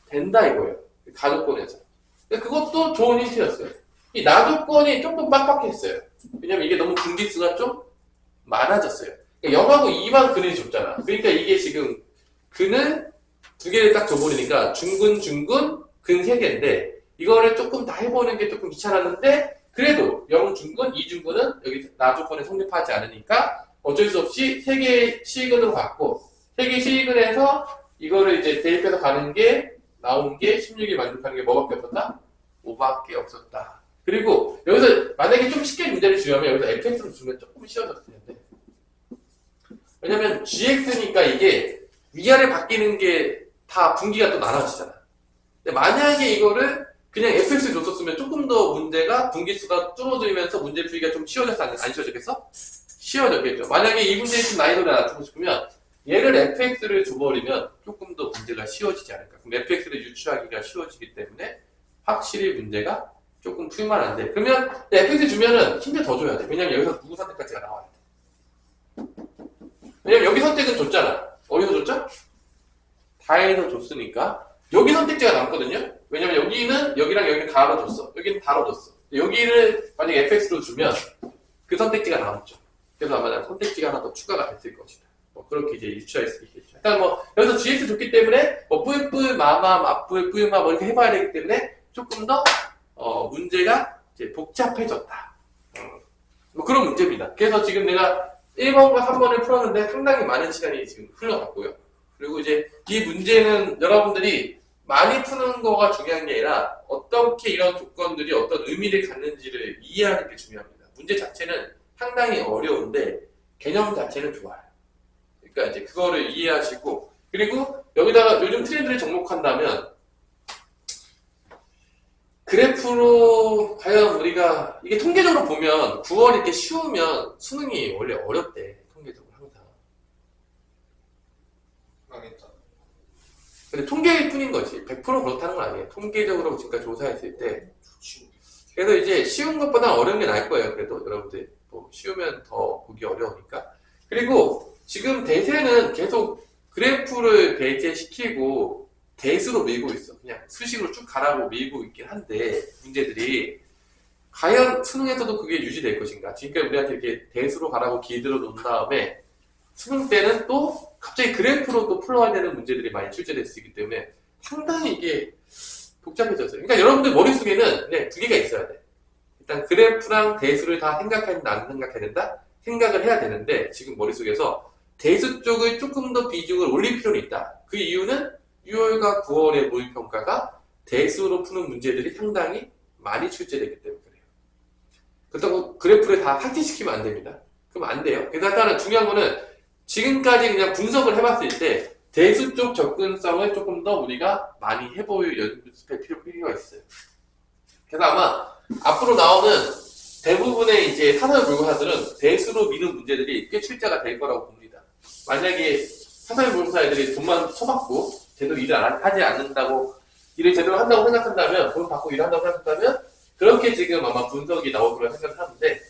Speaker 1: 된다 이거예요. 가족권에서. 근데 그것도 좋은 힌트였어요. 이 나조건이 조금 빡빡했어요. 왜냐면 이게 너무 분기수가 좀 많아졌어요. 그러니까 0하고 2만 근을 줬잖아. 그러니까 이게 지금 근을 두 개를 딱 줘버리니까 중근, 근 3개인데 이거를 조금 다 해보는 게 조금 귀찮았는데 그래도 0 중근, 2 중근은 여기 나조건에 성립하지 않으니까 어쩔 수 없이 3개의 시근으로 갔고 3개의 시근에서 이거를 이제 대입해서 가는 게 나온 게 16이 만족하는 게 뭐밖에 없었다? 5밖에 없었다. 그리고 여기서 만약에 좀 쉽게 문제를 주려면 여기서 fx로 주면 조금 쉬워졌을 텐데 왜냐면 gx니까 이게 위아래 바뀌는 게 다 분기가 또 나눠지잖아. 근데 만약에 이거를 그냥 fx 줬었으면 조금 더 문제가 분기수가 줄어들면서 문제 풀기가 좀 쉬워졌어? 안 쉬워졌겠어? 쉬워졌겠죠. 만약에 이 문제에 좀 난이도를 낮추고 싶으면 얘를 fx를 줘버리면 조금 더 문제가 쉬워지지 않을까. 그럼 fx를 유추하기가 쉬워지기 때문에 확실히 문제가 조금 풀만한데 그러면 fx 주면은 힌트 더 줘야 돼. 왜냐면 여기서 누구 선택까지가 나와야 돼. 왜냐면 여기 선택은 줬잖아. 어디서 줬죠? 다에서 줬으니까 여기 선택지가 남거든요. 왜냐면 여기는 여기랑 여기는 다 알아줬어. 여기는 다 알아줬어. 여기를 만약에 fx로 주면 그 선택지가 남았죠. 그래서 아마 선택지가 하나 더 추가가 됐을 것이다. 뭐 그렇게 이제 유추할 수 있겠죠. 일단 뭐 여기서 gx 줬기 때문에 뭐 뿌뿌 마마 맞뿌 뿌마 뭐 이렇게 해봐야 되기 때문에 조금 더 문제가 이제 복잡해졌다. 뭐 그런 문제입니다. 그래서 지금 내가 1번과 3번을 풀었는데 상당히 많은 시간이 지금 흘러갔고요. 그리고 이제 이 문제는 여러분들이 많이 푸는 거가 중요한 게 아니라 어떻게 이런 조건들이 어떤 의미를 갖는지를 이해하는 게 중요합니다. 문제 자체는 상당히 어려운데 개념 자체는 좋아요. 그러니까 이제 그거를 이해하시고 그리고 여기다가 요즘 트렌드를 접목한다면 그래프로 과연 우리가 이게 통계적으로 보면 9월 이렇게 쉬우면 수능이 원래 어렵대. 통계적으로 항상.
Speaker 3: 망했다.
Speaker 1: 근데 통계일 뿐인 거지. 100% 그렇다는 건 아니에요. 통계적으로 지금까지 조사했을 때. 그래서 이제 쉬운 것보다 어려운 게 나을 거예요. 그래도 여러분들 뭐 쉬우면 더 보기 어려우니까. 그리고 지금 대세는 계속 그래프를 배제시키고 대수로 밀고 있어. 그냥 수식으로 쭉 가라고 밀고 있긴 한데 문제들이 과연 수능에서도 그게 유지될 것인가. 지금까지 우리한테 이렇게 대수로 가라고 길들여 놓은 다음에 수능 때는 또 갑자기 그래프로 또 풀어야 되는 문제들이 많이 출제될 수 있기 때문에 상당히 이게 복잡해졌어요. 그러니까 여러분들 머릿속에는 그냥 두 개가 있어야 돼. 일단 그래프랑 대수를 다 생각해야 된다, 안 생각해야 된다? 생각을 해야 되는데 지금 머릿속에서 대수 쪽을 조금 더 비중을 올릴 필요는 있다. 그 이유는 6월과 9월의 모의평가가 대수로 푸는 문제들이 상당히 많이 출제되기 때문에 그래요. 그렇다고 그래프를 다 삭제시키면 안 됩니다. 그럼 안 돼요. 그래서 일단은 중요한 거는 지금까지 그냥 분석을 해봤을 때 대수 쪽 접근성을 조금 더 우리가 많이 해볼 연습할 필요가 있어요. 그래서 아마 앞으로 나오는 대부분의 이제 사설 모의고사들은 대수로 미는 문제들이 꽤 출제가 될 거라고 봅니다. 만약에 사설 모의고사 애들이 돈만 쳐받고 제대로 일을 하지 않는다고 일을 제대로 한다고 생각한다면 돈 받고 일을 한다고 생각한다면 그렇게 지금 아마 분석이 나올 거라고 생각하는데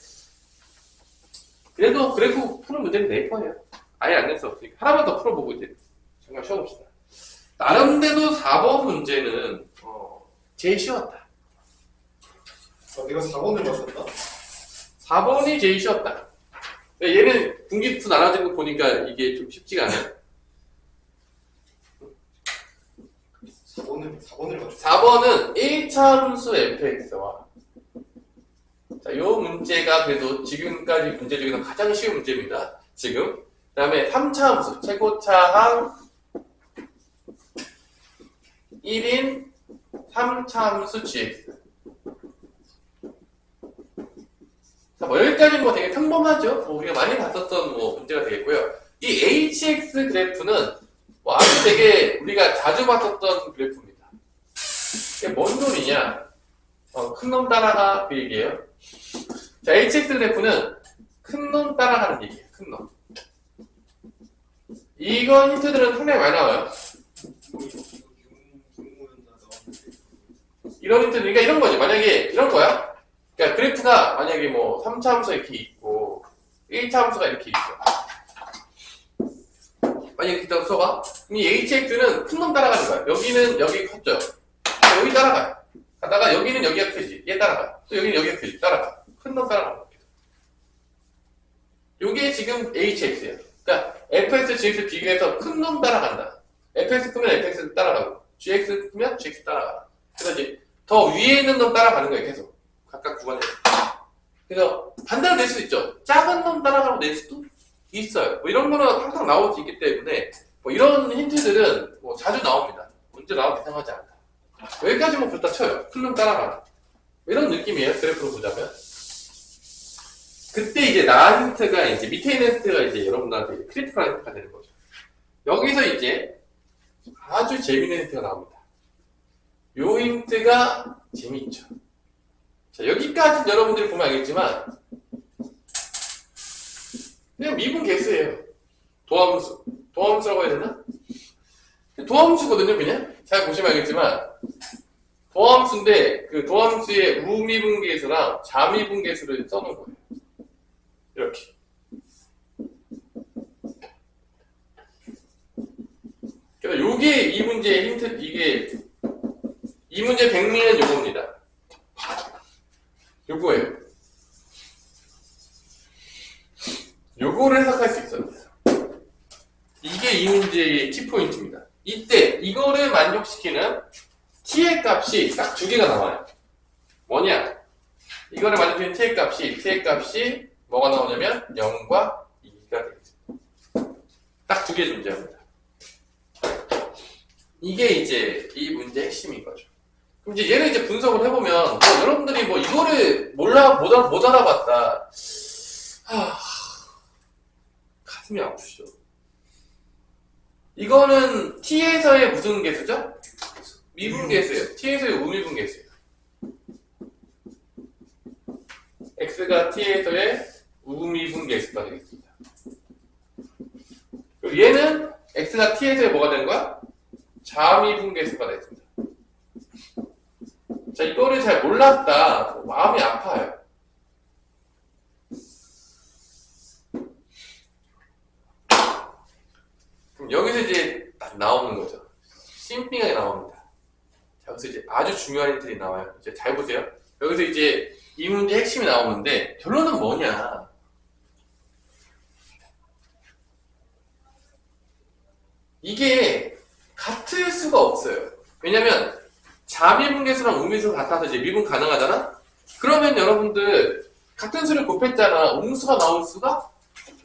Speaker 1: 그래도 그래프 푸는 문제는 낼 거예요. 아예 안 낼 수 없으니까 하나만 더 풀어보고 이제 정말 쉬어봅시다. 나름대로 4번 문제는 제일 쉬웠다.
Speaker 3: 내가 4번을 맞췄다?
Speaker 1: 4번이 제일 쉬웠다. 얘는 분기수 나눠진 거 보니까 이게 좀 쉽지가 않아요.
Speaker 3: 4번을 맞췄다.
Speaker 1: 4번은 1차함수 fx와 자, 요 문제가 그래도 지금까지 문제 중에서 가장 쉬운 문제입니다. 지금. 그 다음에 3차 함수, 최고차항 1인 3차 함수 gx. 뭐 여기까지는 뭐 되게 평범하죠. 뭐 우리가 많이 봤었던 뭐 문제가 되겠고요. 이 HX 그래프는 뭐 아주 되게 우리가 자주 봤었던 그래프입니다. 이게 뭔 소리냐? 큰 놈 따라가 그 얘기예요. 자, HX 그래프는 큰 놈 따라가는 얘기예요. 큰 놈. 이건 힌트들은 상당히 많이 나와요. 이런 힌트, 그러니까 이런 거지. 만약에 이런 거야. 그러니까 그래프가 만약에 뭐 3차 함수가 이렇게 있고 1차 함수가 이렇게 있어. 만약에 이렇게 써봐. 이 HX는 큰 놈 따라가는 거야. 여기는 여기 컸죠. 여기 따라가요. 가다가 여기는 여기가 크지. 얘 따라가. 또 여기는 여기가 크지. 따라가. 큰 놈 따라가는 거야. 요게 지금 HX예요. 그러니까 fx, gx 비교해서 큰 놈 따라간다. fx 크면 fx 따라가고 gx 크면 gx 따라가. 그래서 이제 더 위에 있는 놈 따라가는 거예요. 계속 각각 구간에서. 그래서 반대로 낼 수도 있죠. 작은 놈 따라가고 낼 수도 있어요. 뭐 이런 거는 항상 나올 수 있기 때문에 뭐 이런 힌트들은 뭐 자주 나옵니다. 문제 나와도 이상하지 않다. 여기까지 뭐 그렇다 쳐요. 큰 놈 따라가라. 이런 느낌이에요. 그래프로 보자면. 그때 이제 나한 힌트가 이제 밑에 있는 힌트가 이제 여러분들한테 크리티컬한 힌트가 되는 거죠. 여기서 이제 아주 재밌는 힌트가 나옵니다. 요 힌트가 재밌죠. 자, 여기까지 여러분들이 보면 알겠지만 그냥 미분 개수예요. 도함수. 도함수라고 해야 되나? 도함수거든요, 그냥. 잘 보시면 알겠지만 도함수인데 그 도함수의 우미분계수랑 자미분계수를 써놓은 거예요. 이렇게. 그래서 요게 이 문제의 힌트, 이 문제 백미는 요겁니다. 요거예요. 요거를 해석할 수 있어요. 이게 이 문제의 키포인트입니다. 이때 이거를 만족시키는 t의 값이 딱 두 개가 나와요. 뭐냐? 이거를 만족시키는 t의 값이 뭐가 나오냐면 0과 2가 되겠습니다. 딱 두 개 존재합니다. 이게 이제 이 문제의 핵심인 거죠. 그럼 이제 얘를 이제 분석을 해보면 뭐 여러분들이 뭐 이거를 못 알아봤다. 가슴이 아프시죠. 이거는 t에서의 무슨 개수죠? 미분계수예요. t에서의 우미분계수예요. x가 t에서의 우미분계수가 되겠습니다. 그리고 얘는 x가 t에서의 뭐가 되는 거야? 자미분계수가 되겠습니다. 자, 이거를 잘 몰랐다. 마음이 아파요. 그럼 여기서 이제 딱 나오는 거죠. 심플하게 나옵니다. 자, 여기서 이제 아주 중요한 힌트들이 나와요. 이제 잘 보세요. 여기서 이제 이 문제 핵심이 나오는데 결론은 뭐냐? 이게 같을 수가 없어요. 왜냐면 자미분계수랑 우미수가 같아서 이제 미분 가능하잖아? 그러면 여러분들 같은 수를 곱했잖아. 음수가 나올 수가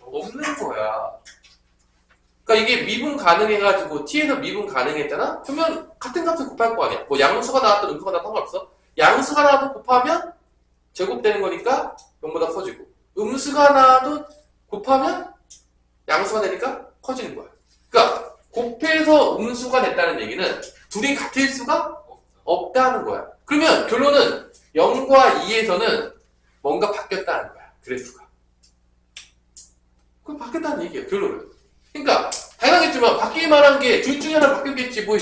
Speaker 1: 없는 거야. 그러니까 이게 미분 가능해가지고 t에서 미분 가능했잖아? 그러면 같은 값을 곱할 거 아니야. 뭐 양수가 나왔든 음수가 나왔든 상관없어. 양수가 나와도 곱하면 제곱되는 거니까 0보다 커지고 음수가 나와도 곱하면 양수가 되니까 커지는 거야. 그러니까 곱해서 음수가 됐다는 얘기는 둘이 같을 수가 없다는 거야. 그러면 결론은 0과 2에서는 뭔가 바뀌었다는 거야. 그래프가. 그럼 바뀌었다는 얘기야. 결론은. 그러니까 당연하겠지만 바뀌기만 한 게 둘 중에 하나 바뀌었겠지. 뭐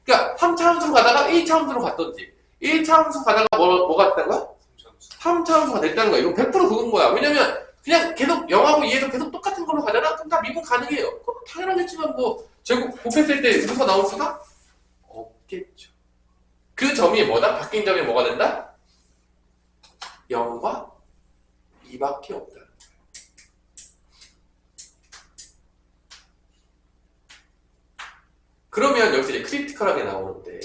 Speaker 1: 그러니까 3차 함수로 가다가 1차 함수로 갔던지 1차 함수 가다가 뭐가 됐다는 거야? 3차 함수가 됐다는 거야. 이건 100% 그건 거야. 왜냐면 그냥 계속 0하고 2에서 계속 똑같은 걸로 가잖아? 그럼 다 미분 가능해요. 그럼 당연하겠지만 뭐 제곱 곱했을 때 음수가 나올 수가 없겠죠. 그 점이 뭐다? 바뀐 점이 뭐가 된다? 0과 2밖에 없다. 그러면 여기서 이제 크리티컬하게 나오는데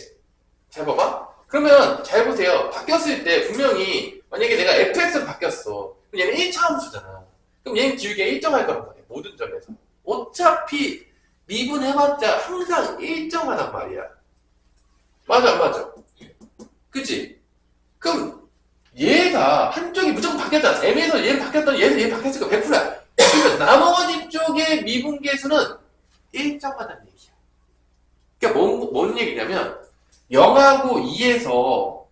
Speaker 1: 잘 봐봐. 그러면 잘 보세요. 바뀌었을 때 분명히 만약에 내가 fx로 바뀌었어. 그럼 얘는 1차 함수잖아. 그럼 얘는 기울기가 일정할 거란 말이야. 모든 점에서. 어차피 미분해봤자 항상 일정하단 말이야. 맞아 안 맞아? 그치? 그럼 얘가 한쪽이 무조건 바뀌었잖아. M에서 얘로 바뀌었더니 얘로 바뀌었으니까 100%야. 그러면 나머지 쪽의 미분계수는 일정하다는 얘기야. 그러니까 뭔 얘기냐면 0하고 2에서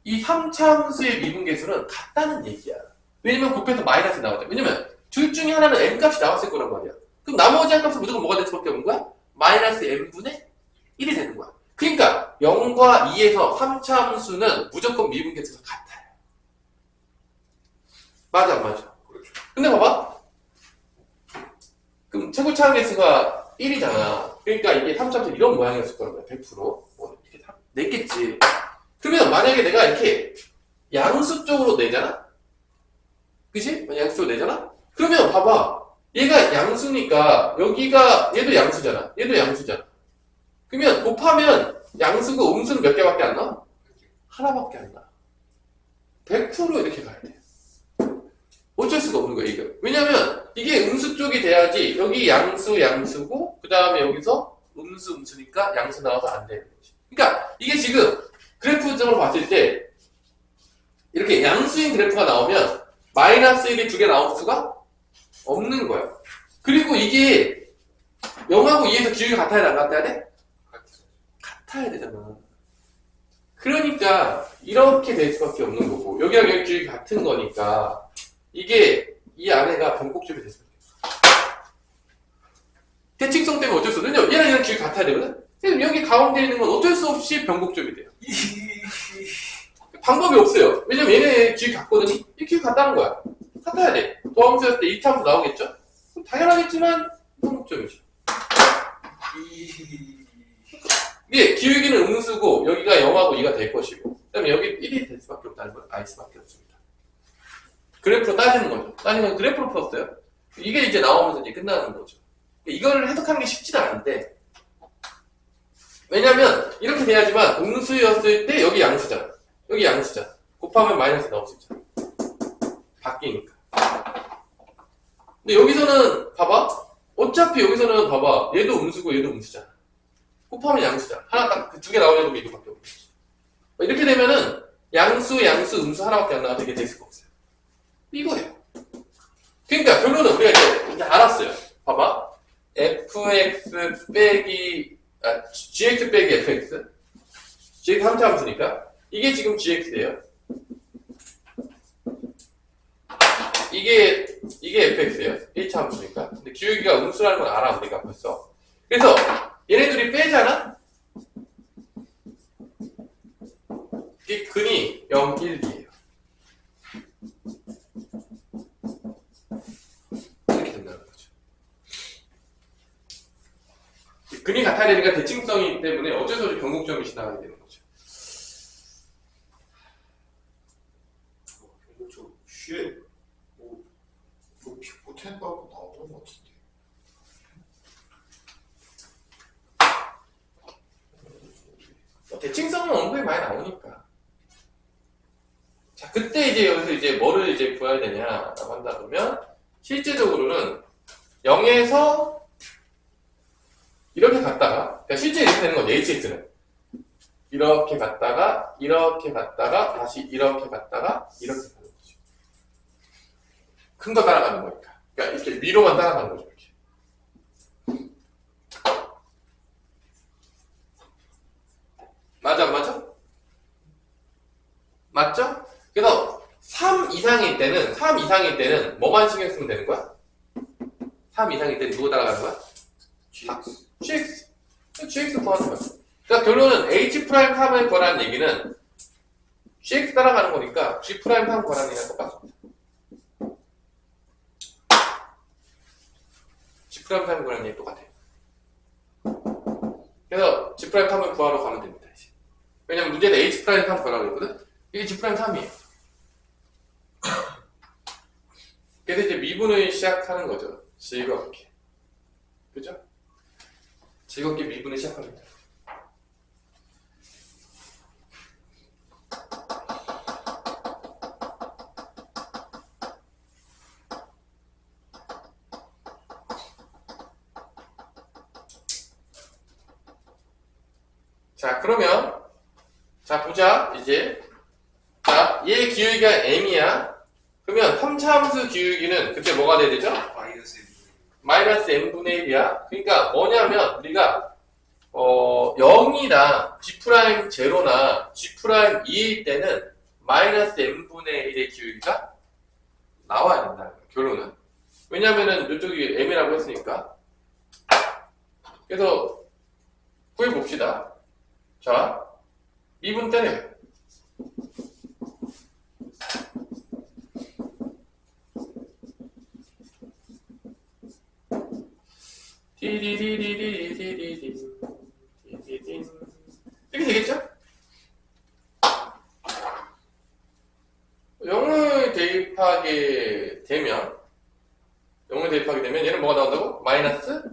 Speaker 1: 이 3차함수의 미분계수는 같다는 얘기야. 왜냐면 곱해서 마이너스 나오잖아. 왜냐면 둘 중에 하나는 m 값이 나왔을 거란 말이야. 그럼 나머지 한 값은 무조건 뭐가 될 수밖에 없는 거야? 마이너스 m분의 1이 되는 거야. 그러니까 0과 2에서 3차함수는 무조건 미분계수가 같아요. 맞아 안 맞아?
Speaker 2: 그렇죠.
Speaker 1: 근데 봐봐. 그럼 최고 차함계수가 1이잖아. 그러니까 이게 3차함수 이런 모양이었을 거란 말이야. 100%. 뭐 이렇게 냈겠지. 그러면 만약에 내가 이렇게 양수 쪽으로 내잖아? 그치? 양수 쪽으로 내잖아? 그러면 봐봐. 얘가 양수니까 여기가 얘도 양수잖아. 얘도 양수잖아. 그러면 곱하면 양수고 음수는 몇 개밖에 안 나와? 하나밖에 안 나와. 100% 이렇게 가야 돼. 어쩔 수가 없는 거야, 이거. 왜냐면 이게 음수 쪽이 돼야지 여기 양수고 그 다음에 여기서 음수니까 양수 나와서 안 되는 거지. 그러니까 이게 지금 그래프적으로 봤을 때 이렇게 양수인 그래프가 나오면 마이너스 1이 두 개 나올 수가 없는 거야. 그리고 이게 0하고 2에서 기울기 같아야 돼, 안 같아야 돼? 같아야 되잖아. 그러니까 이렇게 될 수밖에 없는 거고 여기랑 여기 기울기 같은 거니까 이게 이 안에가 변곡점이 될 수밖에 없어. 대칭성 때문에 어쩔 수 없어. 왜냐면 얘랑 기울기 같아야 되거든? 그럼 여기 가운데 있는 건 어쩔 수 없이 변곡점이 돼요. 방법이 없어요. 왜냐면 얘네 기울기 같거든? 이 기울기 같다는 거야. 같아야 돼. 도함수였을 때 2차함수 나오겠죠? 그럼 당연하겠지만 변곡점이죠. 이게 기울기는 음수고 여기가 0하고 2가 될 것이고 그 다음에 여기 1이 될 수밖에 없다는 건 아닐 수밖에 없습니다. 그래프로 따지는 거죠. 따지는 건 그래프로 풀었어요. 이게 이제 나오면서 이제 끝나는 거죠. 이걸 해석하는 게 쉽지는 않은데 왜냐면 이렇게 돼야지만 음수였을 때 여기 양수잖아. 여기 양수잖아. 곱하면 마이너스 나올 수 있잖아. 바뀌니까. 근데 여기서는 봐봐. 어차피 여기서는 봐봐. 얘도 음수고 얘도 음수잖아. 곱하면 양수잖아. 하나 딱 그 두 개 나오려고 이거밖에 없는 거지. 이렇게 되면은 양수, 음수 하나밖에 안 나와서 이게 될 수가 없어요. 이거예요. 그러니까 결론은 우리가 이제 알았어요. 봐봐. fx 빼기 gx 빼기 fx gx 3차 함수니까 이게 지금 gx예요. 이게 fx예요. 1차 함수니까. 근데 기울기가 음수라는 건 알아 우리가 벌써. 그래서 얘네들이 빼잖아? 이 근이 0, 1, 2예요. 이렇게 된다는 거죠. 근이 같아야 되니까 대칭성이기 때문에 어쩔 수 없이 변곡점이 지나가게 되는 거죠.
Speaker 2: 저 쉬에 뭐 포텐 갖고 나오는 것 같은데.
Speaker 1: 대칭성은 언급이 많이 나오니까. 자, 그때 이제 여기서 이제 뭐를 이제 구해야 되냐라고 한다 그러면 실제적으로는 0에서 이렇게 갔다가 그러니까 실제 이렇게 되는 거죠. hx는 이렇게 갔다가 다시 이렇게 갔다가 이렇게 가는 거죠. 큰 거 따라가는 거니까. 그러니까 이렇게 위로만 따라가는 거죠. 이렇게. 맞아 안 맞아? 맞죠? 그래서 3 이상일 때는 뭐만 신경 쓰면 되는 거야? 3 이상일 때는 누구 따라가는 거야? gx. gx 구하는 거야. 그러니까 결론은 h'3을 구하라는 얘기는 gx 따라가는 거니까 g'3 구하라는 얘기랑 똑같습니다. g'3 구하라는 얘기 똑같아요. 그래서 g'3을 구하러 가면 됩니다. 이제. 왜냐면 문제는 h'3 구하라고 했거든? 이게 g'3이에요. 그래서 이제 미분을 시작하는 거죠. 즐겁게. 그죠? 즐겁게 미분을 시작합니다. 자, 그러면 자, 보자. 이제 자, 얘 기울기가 m이야. 그러면 3차 함수 기울기는 그때 뭐가 돼야 되죠?
Speaker 3: 마이너스
Speaker 1: 마이너스 n분의 1이야. 그러니까 뭐냐면 우리가 0이랑 g'0나 g'2일 때는 마이너스 n분의 1의 기울기가 나와야 된다는 거예요. 결론은. 왜냐면은 이쪽이 m이라고 했으니까. 그래서 구해봅시다. 자, 미분 때려요. 이렇게 되겠죠? 0을 대입하게 되면 얘는 뭐가 나온다고? 마이너스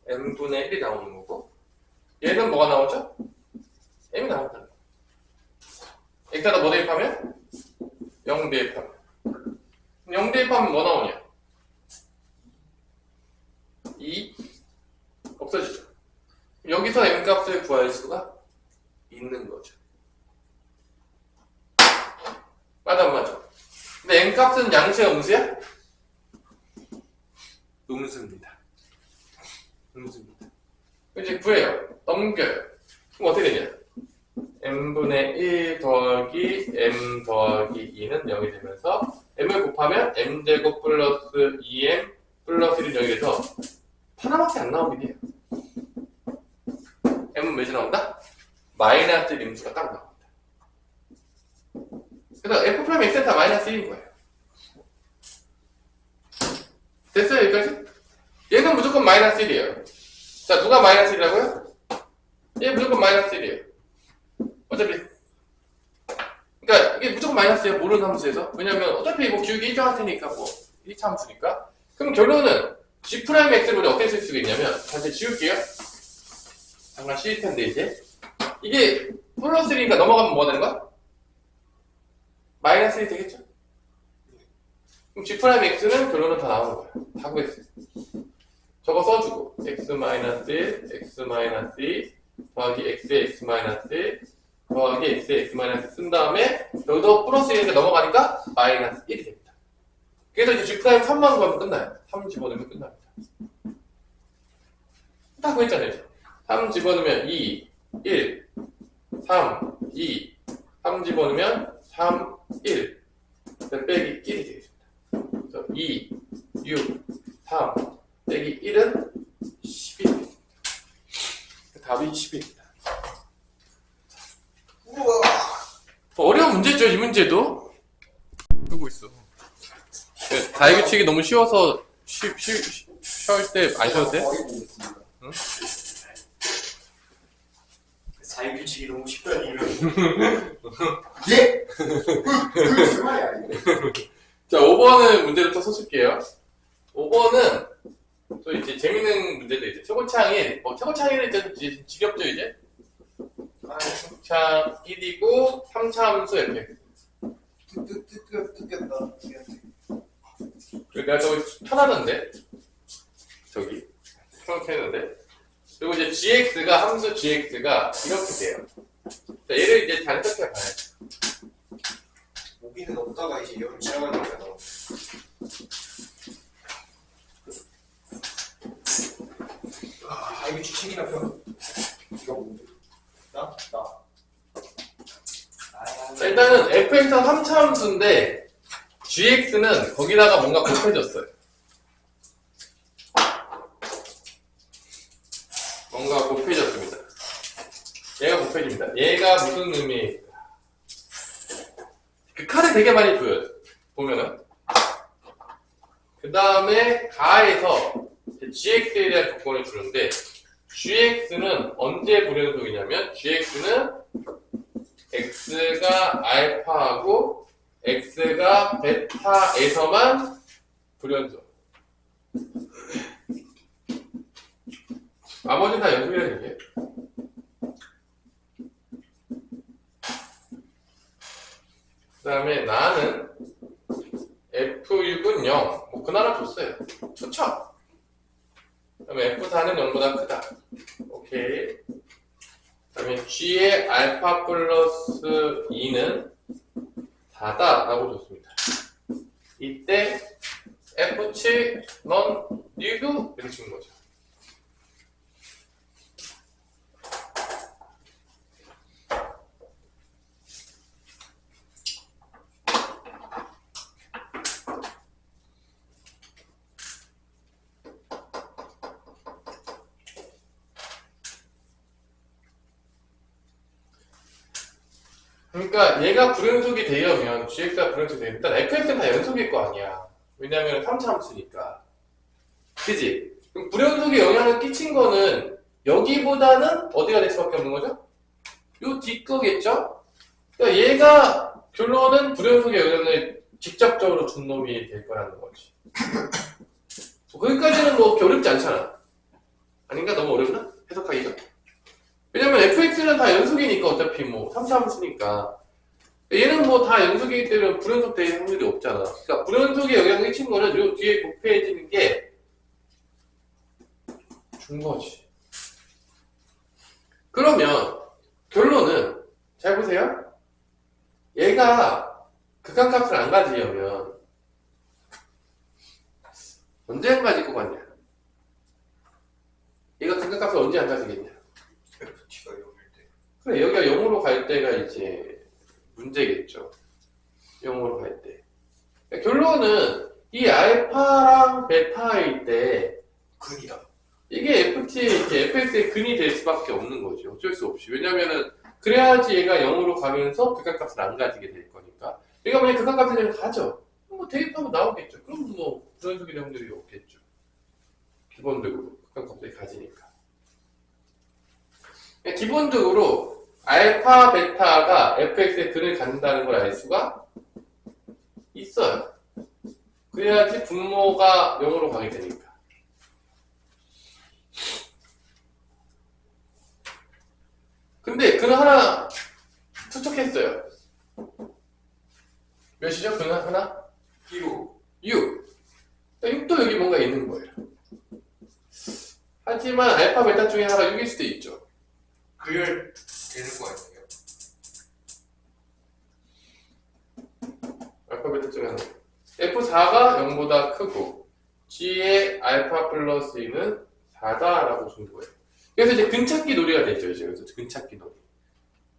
Speaker 1: n분의 1이 나오는 거고, 얘는 뭐가 나오죠? m이 나온다는 거. 여기다가 뭐 대입하면? 0 대입하면. 0 대입하면 뭐 나오냐? 2 없어지죠. 여기서 m값을 구할 수가 있는 거죠. 맞아 안 맞아? 근데 m값은 양수야 음수야? 음수입니다. 음수입니다. 이제 구해요. 넘겨요. 그럼 어떻게 되냐? m분의 1 더하기 m 더하기 2는 0이 되면서 m을 곱하면 m제곱 플러스 2m 플러스 1이 0이 돼서 하나밖에 안 나오긴 해요. m은 몇이 나온다? 마이너스 1 임수가 딱 나옵니다. 그래서 f'x는 다 마이너스 1인 거예요. 됐어요 여기까지? 얘는 무조건 마이너스 1이에요. 자, 누가 마이너스 1이라고요? 얘 무조건 마이너스 1이에요. 어차피. 그러니까 이게 무조건 마이너스예요. 모르는 함수에서. 왜냐면 어차피 뭐 기울기 일정할 테니까 뭐 1차 함수니까. 그럼 결론은 G'X를 우리 어떻게 쓸 수가 있냐면, 다시 지울게요. 잠깐 쉴 텐데 이제. 이게 플러스 1이니까 넘어가면 뭐가 되는 거야? 마이너스 1이 되겠죠? 그럼 G'X는 결론은 다 나오는 거야. 다 구했어요. 저거 써주고 x-1, x-2 더하기 x의 x-1 더하기 x의 x-1 쓴 다음에 여기도 플러스 1이니까 넘어가니까 마이너스 1이 됩니다. 그래서 이제 G' 3만 구하면 끝나요. 3 집어넣으면 끝납니다. 딱 구했잖아요. 3 집어넣으면 2, 1, 3, 2, 3 집어넣으면 3, 1 빼기 1이 되겠습니다. 그래서 2, 6, 3 빼기 1은 10입니다. 답이 10입니다.
Speaker 3: 우와.
Speaker 1: 어려운 문제죠, 이 문제도. 쓰고 있어. 다이규칙이 너무 쉬워서 쉴 때 안 쉬어도 돼?
Speaker 2: 거의 보겠습니다.
Speaker 1: 응?
Speaker 3: 자유규칙이 너무 쉽다는 이유로.
Speaker 2: 예? 그 말이 아니에요.
Speaker 1: 자, 5번은 문제를 또 써줄게요. 5번은 또 이제 재밌는 문제도 이제 최고차항 1. 최고차항 1은 이제 지겹죠, 이제? 최고차항 1이고 3차 함수 fx.
Speaker 3: 뜯겼다.
Speaker 1: 내가 저기 편하던데? 저기. 이렇게 했는데. 그리고 이제 gx가, 함수 gx가 이렇게 돼요. 자, 얘를 이제 잘 해석해 봐야죠.
Speaker 3: 모기는 없다가 이제 여름 지나가니까 나오고. 자유규칙 책이나 펴.
Speaker 2: 이거 뭔데?
Speaker 3: 나?
Speaker 1: 자, 일단은 fx가 3차 함수인데 gx는 거기다가 뭔가 곱해졌어요. 뭔가 곱해졌습니다. 얘가 곱해집니다. 얘가 무슨 의미일까? 그 칼을 되게 많이 보여요. 보면은. 그 다음에 가에서 gx에 대한 조건을 주는데 gx는 언제 불연속이냐면 gx는 x가 알파하고 x가 베타에서만 불연속. 나머지는 다 연속이라는 얘기예요. 그 다음에 나는 F6은 0. 뭐 그나라 줬어요. 좋죠? 그 다음에 F4는 0보다 크다. 오케이. 그 다음에 G의 알파 플러스 2는 4다 라고 줬습니다. 이때 F7 넌 뉴브 이렇게 주는 거죠. 그러니까 얘가 불연속이 되려면 GX가 불연속이 되면 일단 FX는 다 연속일 거 아니야. 왜냐면 3차 함수니까. 그지? 그럼 불연속에 영향을 끼친 거는 여기보다는 어디가 될 수밖에 없는 거죠? 요 뒷거겠죠? 그러니까 얘가 결론은 불연속의 영향을 직접적으로 준 놈이 될 거라는 거지. 거기까지는 뭐 그렇게 어렵지 않잖아. 아닌가? 너무 어렵나? 해석하기가? 왜냐면 fx는 다 연속이니까 어차피 뭐 3차 함수니까 얘는 뭐 다 연속이기 때문에 불연속 될 확률이 없잖아. 그러니까 불연속에 영향을 끼친 거는 요 뒤에 곱해지는 게 준 거지. 그러면 결론은 잘 보세요. 얘가 극한값을 안 가지려면 언제 안 가질 것 같냐? 얘가 극한값을 언제 안 가지겠냐?
Speaker 3: FT가 0일 때.
Speaker 1: 그래, 여기가 0으로 갈 때가 이제 문제겠죠. 0으로 갈 때. 그러니까 결론은 이 알파랑 베타일 때
Speaker 3: 근이다.
Speaker 1: 이게 이제 fx의 근이 될 수밖에 없는 거죠. 어쩔 수 없이. 왜냐면은 그래야지 얘가 0으로 가면서 극한값을 안 가지게 될 거니까. 얘가 만약 극한값을 그냥 가져. 뭐 대입하면 나오겠죠. 그럼 뭐 불연속의 확률이 없겠죠. 기본적으로 극한값을 가지니까. 그러니까 기본적으로 알파, 베타가 fx의 근을 갖는다는 걸 알 수가 있어요. 그래야지 분모가 0으로 가게 되니까. 근데 근을 하나 투척했어요. 몇이죠? 근은 하나?
Speaker 3: 1호.
Speaker 1: 6. 6도 여기 뭔가 있는 거예요. 하지만 알파, 베타 중에 하나가 6일 수도 있죠.
Speaker 3: 그열 되는 거 아니에요?
Speaker 1: 알파, 베타 중에 하나. F4가 0보다 크고 G의 알파 플러스 2는 4다라고 준 거예요. 그래서 이제 근찾기 놀이가 되죠. 이제 그래서 근찾기 놀이.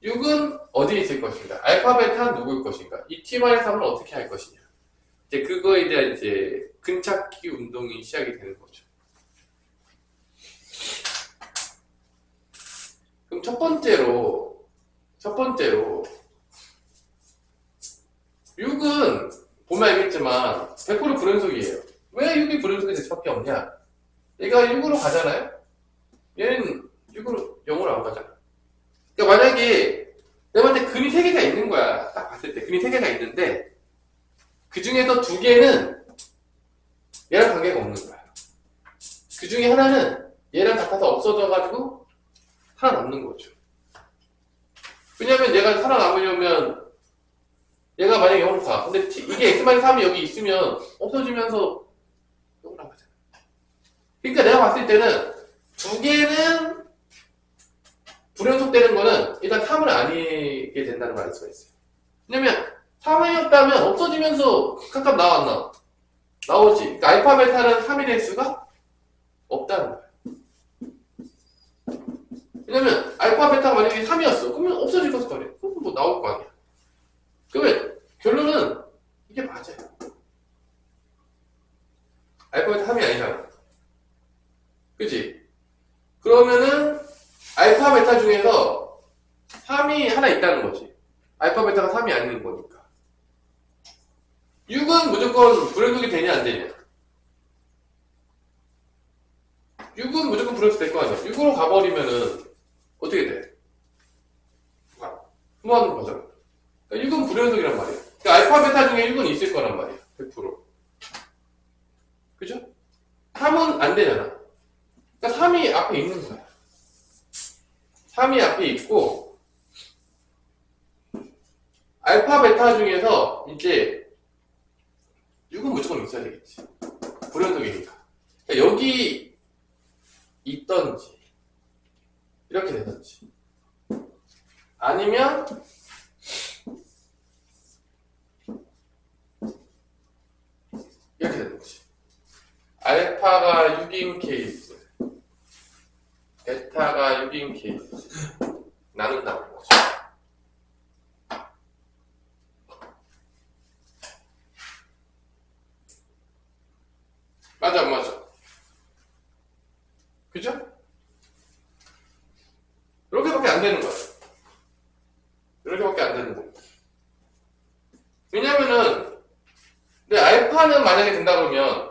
Speaker 1: 6은 어디에 있을 것인가? 알파, 베타는 누구일 것인가? 이 T-3은 어떻게 할 것이냐? 이제 그거에 대한 이제 근찾기 운동이 시작이 되는 거죠. 그럼 첫 번째로 6은 보면 알겠지만 100% 불연속이에요. 왜 6이 불연속이 될 수밖에 없냐? 얘가 6으로 가잖아요? 얘는 6으로 0으로 안 가잖아. 그러니까 만약에 내가 봤을 때 근이 3개가 있는 거야. 딱 봤을 때 근이 3개가 있는데 그 중에서 2개는 얘랑 관계가 없는 거야. 그 중에 하나는 얘랑 같아서 없어져가지고 살아남는 거죠. 왜냐면 얘가 살아남으려면 얘가 만약에 0으로 가. 근데 이게 x-3이 여기 있으면 없어지면서 0으로 안 가잖아. 그러니까 내가 봤을 때는 2개는 불연속되는 거는 일단 3을 아니게 된다는 걸 알 수가 있어요. 왜냐면 3이었다면 없어지면서 각각 나와 안 나와? 나오지. 그러니까 알파, 베타는 3이 될 수가 없다는 거야. 왜냐면 알파, 베타가 만약에 3이었어. 그러면 없어질 것을 거래. 그럼 뭐 나올 거 아니야. 그러면 결론은 이게 맞아요. 알파, 베타 3이 아니잖아. 그치? 그러면은 알파, 베타 중에서 3이 하나 있다는 거지. 알파, 베타가 3이 아닌 거니까. 6은 무조건 불연속이 되냐 안 되냐? 6은 무조건 불연속 될 거 아니야. 6으로 가버리면은 어떻게 돼? 무한으로 가잖아. 그러니까 6은 불연속이란 말이야. 그러니까 알파, 베타 중에 6은 있을 거란 말이야. 100%. 그죠? 3은 안 되잖아. 그러니까 3이 앞에 있는 거야. 3이 앞에 있고 알파, 베타 중에서 이제 6은 무조건 있어야 되겠지. 불연속이니까. 그러니까 여기 있던지 이렇게 되던지 아니면 알파가 6인 케이스, 베타가 6인 케이스 나눈다는 거죠. 맞아 안 맞아? 그죠? 이렇게밖에 안 되는 거야. 이렇게밖에 안 되는 거야. 왜냐면은 근데 알파는 만약에 된다 그러면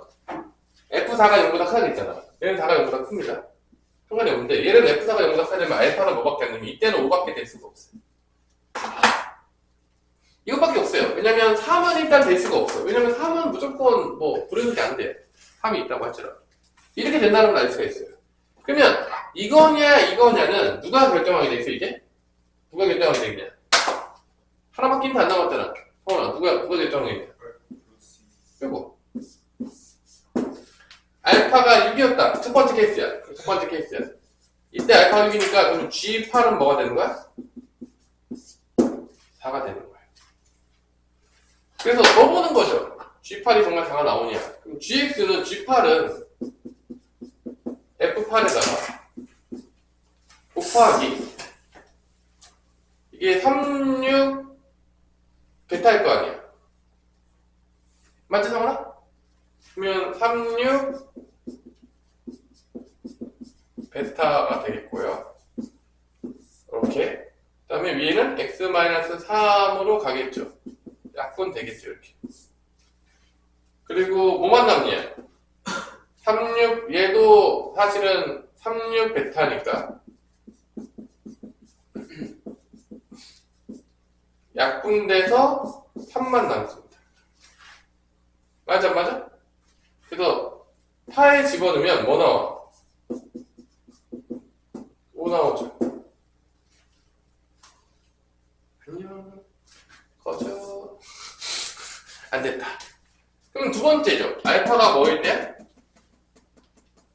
Speaker 1: F4가 0보다 크다겠잖아. 얘는 4가 0보다 큽니다. 상관이 없는데 얘는 F4가 0보다 크다 되면 알파는 뭐밖에 안 되면 이때는 5밖에 될 수가 없어요. 이것밖에 없어요. 왜냐면 3은 일단 될 수가 없어. 왜냐면 3은 무조건 뭐 불행하게 안 돼. 3이 있다고 할지라도. 이렇게 된다는 걸 알 수가 있어요. 그러면 이거냐 이거냐는 누가 결정하게 돼 있어 이제? 누가 결정하게 되겠냐? 하나밖에 힌트 안 남았잖아. 성원아 누가 결정하게 되겠냐? 이거 알파가 6이었다. 첫 번째 케이스야. 첫 번째 케이스야. 이때 알파가 6이니까 그럼 G8은 뭐가 되는 거야? 4가 되는 거야. 그래서 써보는 거죠. G8이 정말 4가 나오냐. 그럼 GX는 G8은 F8에다가 곱하기 이게 36 베타일 거 아니야. 맞지 성원아? 그러면 36 베타가 되겠고요. 이렇게. 그 다음에 위에는 x-3으로 가겠죠. 약분 되겠죠, 이렇게. 그리고 뭐만 남냐? 36, 얘도 사실은 36 베타니까. 약분돼서 3만 남습니다. 맞아, 맞아? 그래서 파에 집어넣으면 뭐 나와? 5 나오죠. 안녕. 꺼져. 안 됐다. 그럼 두 번째죠. 알파가 뭐일 때?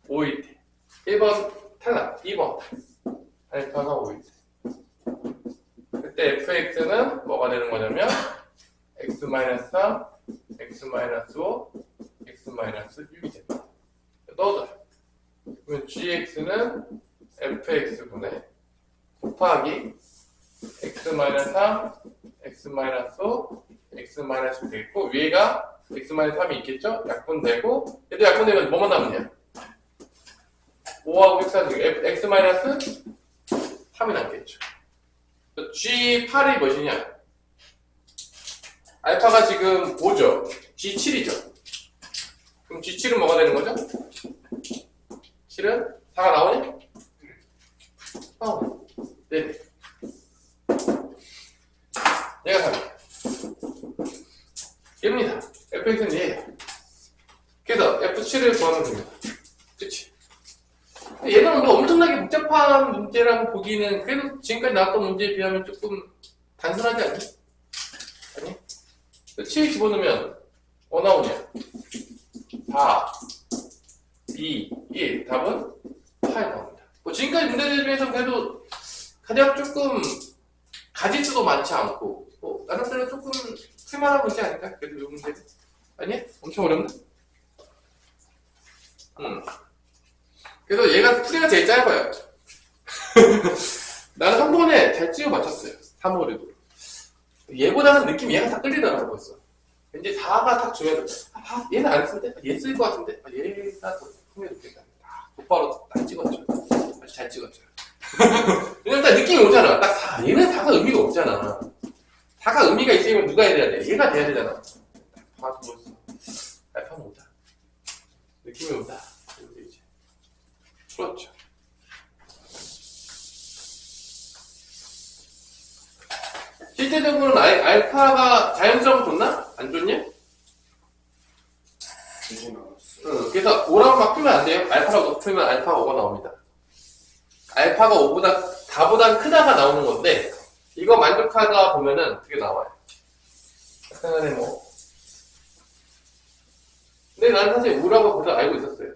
Speaker 1: 5일 때. 1번 탈락. 2번. 알파가 5일 때. 그때 fx는 뭐가 되는 거냐면 x-3, x-5, x-6이 됩니다. 넣어줘요. 그러면 gx는 fx분의 곱하기 x-3, x-5, x-6 되겠고 위에가 x-3이 있겠죠? 약분되고 얘도 약분되면 뭐만 남느냐? 5하고 x-3이 남겠죠. G8이 무엇이냐? 알파가 지금 5죠. G7이죠. 그럼 G7은 뭐가 되는 거죠? 7은 4가 나오냐? 네네. 얘가 3이야. 얘입니다. fx는 얘예요. 그래서 f7을 구하면 됩니다. 그치? 얘는 뭐 엄청나게 복잡한 문제라고 보기는 그래도 지금까지 나왔던 문제에 비하면 조금 단순하지 않니? 아니? 7 집어넣으면 뭐 나오냐? 4, 2, 1 답은 8 나옵니다. 뭐 지금까지 문제들 중에서 그래도 가장 조금 가짓수도 많지 않고 뭐 나름대로 조금 쓸만한 문제 아닐까? 그래도 이 문제 아니야? 엄청 어렵나? 그래서 얘가 풀이가 제일 짧아요. 나는 한 번에 잘 찍어 맞췄어요. 3월에도. 얘보다는 느낌이 얘가 딱 끌리더라고 벌써. 왠지 4가 딱 중요해서 얘는 안 쓸 때? 얘 쓸 것 같은데? 얘가 더 풍미가 좋겠다. 곧바로 딱 찍었죠. 아주 잘 찍었죠. 왜냐면 딱 느낌이 오잖아. 딱 4. 얘는 4가 의미가 없잖아. 4가 의미가 있으면 누가 해야 돼? 얘가 돼야 되잖아. 봐서 멋있어. 알파는 오다. 느낌이 오다. 이제 풀었죠. 실제적으로는 알파가 자연스럽고 좋나? 안 좋냐? 그래서 5라고 막 풀면 안 돼요. 알파라고 풀면 알파가 5가 나옵니다. 알파가 5보다 다보다 크다가 나오는 건데 이거 만족하다 보면은 그게 나와요. 약간의 뭐. 근데 난 사실 5라고 벌써 알고 있었어요.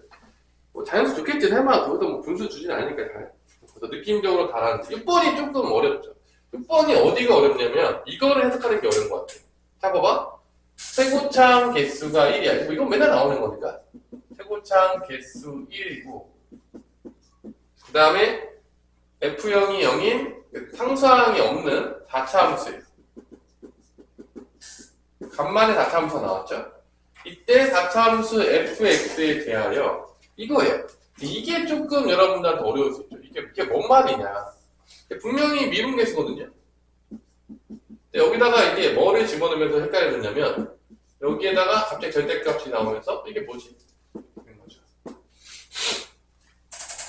Speaker 1: 뭐 자연수 좋겠지. 설마 거기서 뭐 분수 주진 않으니까 다. 그래서 느낌적으로 다라는데 6번이 조금 어렵죠. 6번이 어디가 어렵냐면 이거를 해석하는 게 어려운 것 같아요. 자 봐봐. 최고창 개수가 1이야. 이건 맨날 나오는 거니까. 최고창 개수 1이고, 그 다음에 F형이 0인 상수항이 없는 4차 함수예요. 간만에 4차 함수가 나왔죠? 이때 4차 함수 fx에 대하여 이거예요. 이게 조금 여러분들한테 어려울 수 있죠. 이게 뭔 말이냐. 분명히 미분 개수거든요. 근데 여기다가 이게 뭐를 집어넣으면서 헷갈려졌냐면 여기에다가 갑자기 절대값이 나오면서 이게 뭐지? 이런 거죠.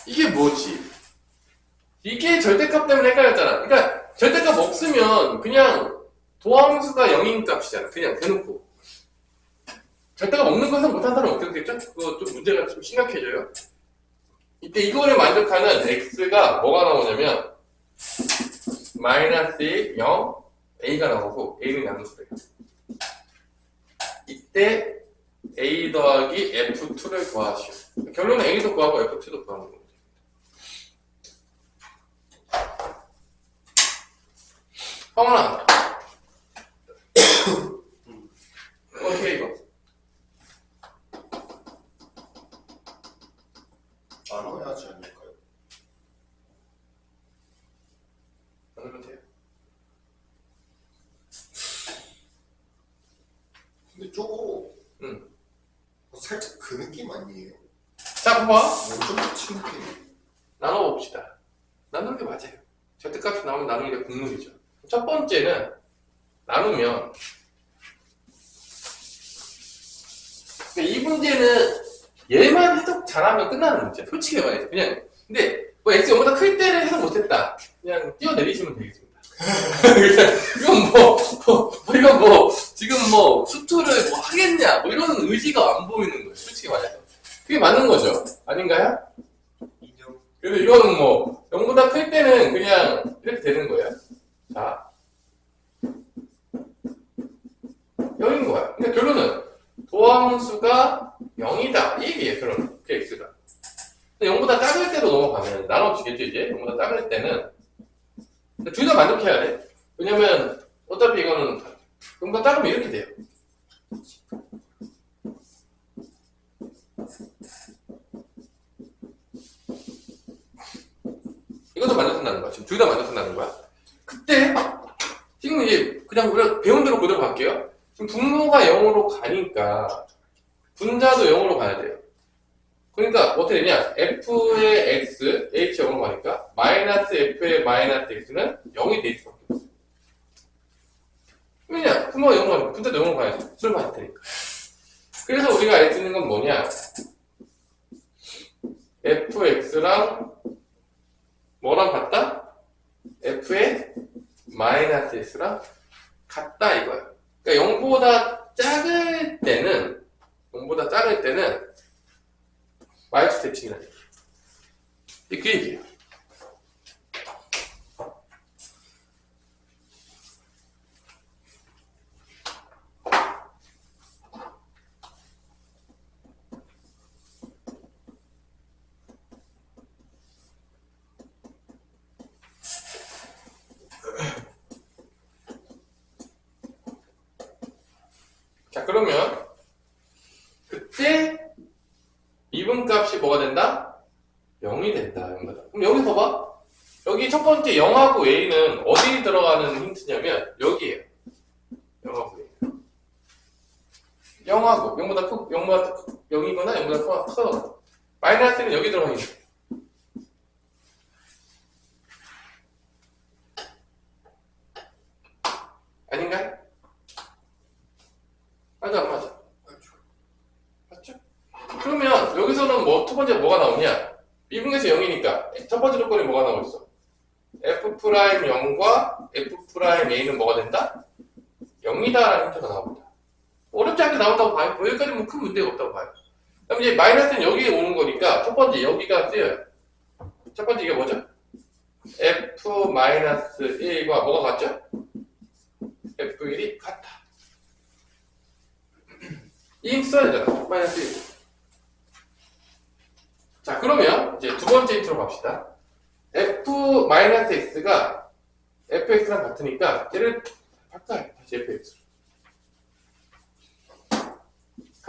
Speaker 1: 이게 뭐지? 이게 절대값 때문에 헷갈렸잖아. 그러니까 절대값 없으면 그냥 도함수가 0인 값이잖아. 그냥 대놓고. 절대값 없는 것은 못한 사람 어떻게 되겠죠? 그거 좀 문제가 좀 심각해져요. 이때 이거를 만족하는 x가 뭐가 나오냐면 마이너스 1, 0, a가 나오고 a는 양수래요. 이때 a 더하기 f2를 구하시오. 결론은 a도 구하고 f2도 구하는 거죠. 성훈아 어떻게 이거?
Speaker 2: 나눠야지 않을까요?
Speaker 1: 나누면 돼요.
Speaker 2: 근데 저거
Speaker 1: 응.
Speaker 2: 살짝 그 느낌 아니에요?
Speaker 1: 자, 봐봐.
Speaker 2: 완전 미친 느낌.
Speaker 1: 나눠봅시다. 나누는 게 맞아요. 절대값이 나오면 나누는 게 국룰이죠. 첫 번째는 나누면 이 문제는 얘만 해석 잘하면 끝나는 문제야. 솔직히 말해서 그냥 근데 뭐 x 0보다 클 때는 해석 못했다. 그냥 뛰어내리시면 되겠습니다. 이건 뭐 지금 뭐 수투를 뭐 하겠냐 뭐 이런 의지가 안 보이는 거예요. 솔직히 말해서 그게 맞는 거죠. 아닌가요?
Speaker 3: 인정.
Speaker 1: 그래서 이거는 뭐 0보다 클 때는 그냥 이렇게 되는 거예요. 자 0인 거야. 그러니까 결론은 도함수가 0이다. 이 얘기예요. 결론은 그 x가. 0보다 작을 때로 넘어가면 나눠지겠죠. 이제 0보다 작을 때는 둘 다 만족해야 돼. 왜냐면 어차피 이거는 0보다 작으면 이렇게 돼요. 이것도 만족한다는 거야. 지금 둘 다 만족한다는 거야. 그때 지금 이제 그냥 우리가 배운 대로 그대로 갈게요. 지금 분모가 0으로 가니까 분자도 0으로 가야 돼요. 그러니까 어떻게 되냐? f의 x, h 0으로 가니까 마이너스 f의 마이너스 x는 0이 될 수밖에 없어요. 왜냐? 분모가 0으로 가니까 분자도 0으로 가야지. 수를 맞을 테니까. 그래서 우리가 알 수 있는 건 뭐냐? fx랑 뭐랑 같다? f의 마이너스 x랑 같다 이거야. 그러니까 0보다 작을 때는 마이너스 대칭이라 해. 그 얘기예요. 자, 그러면 그때 미분값이 뭐가 된다? 0이 된다. 0보다. 그럼 여기 봐봐. 여기 첫 번째 0하고 a는 어디 들어가는 힌트냐면 여기에요. 0하고 a. 0하고 0이거나 0보다 크거나 마이너스는 여기 들어가는 힌트. 아닌가요? 맞아 안 맞아? 맞죠? 그러면 여기서는 뭐 첫 번째 뭐가 나오냐? 미분에서 0이니까 첫 번째 조건이 뭐가 나오고 있어? f'0과 f'a는 뭐가 된다? 0이다 라는 힌트가 나옵니다. 어렵지 않게 나온다고 봐요. 여기까지 뭐 큰 문제가 없다고 봐요. 그럼 이제 마이너스는 여기에 오는 거니까 첫 번째 여기가 쓰여요. 첫 번째 이게 뭐죠? f-1과 뭐가 같죠? f1이 같다. 이 힌트 써야 되잖아. 마이너스 1. 자, 그러면 이제 두 번째 힌트로 갑시다. f-x가 fx랑 같으니까 얘를 바꿔요. 다시 fx로.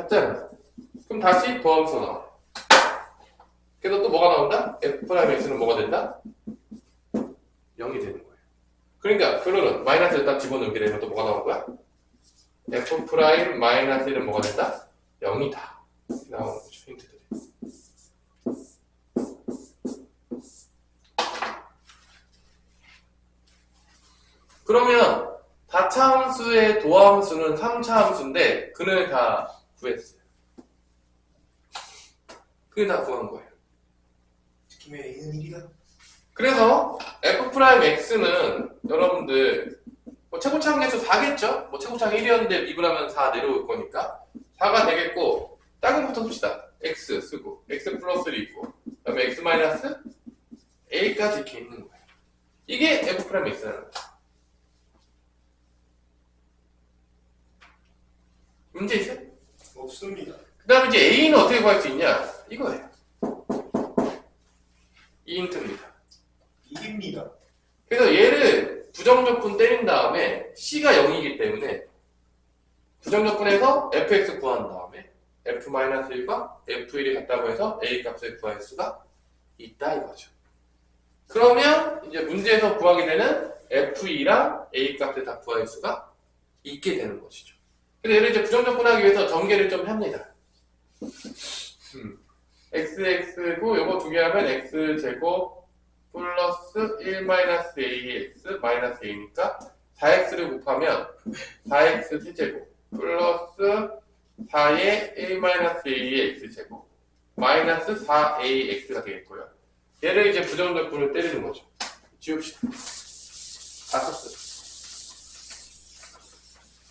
Speaker 1: 같잖아. 그럼 다시 도함수 나와. 그래서 또 뭐가 나온다? F'X는 뭐가 된다? 0이 되는 거예요. 그러니까 결론은 마이너스를 딱 집어넣게 되면 또 뭐가 나온 거야? F'-1은 뭐가 된다? 0이다. 나오는 거죠. 힌트들이. 그러면 다차함수의 도함수는 3차 함수인데 그는 다 구했어요. 그게 다 구한 거예요.
Speaker 3: 김에 A는 1이다.
Speaker 1: 그래서 F'X는 여러분들 뭐 최고차항 계수 4겠죠? 뭐 최고차항 1이었는데 미분하면 4 내려올 거니까 4가 되겠고 작은 것부터 씁시다. X 쓰고 X 플러스를 있고 그 다음에 X 마이너스 A까지 이렇게 있는 거예요. 이게 F'X라는 거예요. 문제 있어요?
Speaker 2: 없습니다.
Speaker 1: 그 다음에 이제 A는 어떻게 구할 수 있냐? 이거예요. 이 힌트입니다.
Speaker 2: 이깁니다.
Speaker 1: 그래서 얘를 부정적분 때린 다음에 C가 0이기 때문에 부정적분에서 fx 구한 다음에 f-1과 f1이 같다고 해서 A 값을 구할 수가 있다 이거죠. 그러면 이제 문제에서 구하게 되는 f2랑 A 값을 다 구할 수가 있게 되는 것이죠. 근데 얘를 이제 부정적분하기 위해서 전개를 좀 합니다. xx고 요거 두 개 하면 x제곱 플러스 1-ax 마이너스 a니까 4x를 곱하면 4x 세제곱 플러스 4의 1-a의 x제곱 마이너스 4ax가 되겠고요. 얘를 이제 부정적분을 때리는 거죠. 지웁시다. 다 썼어요.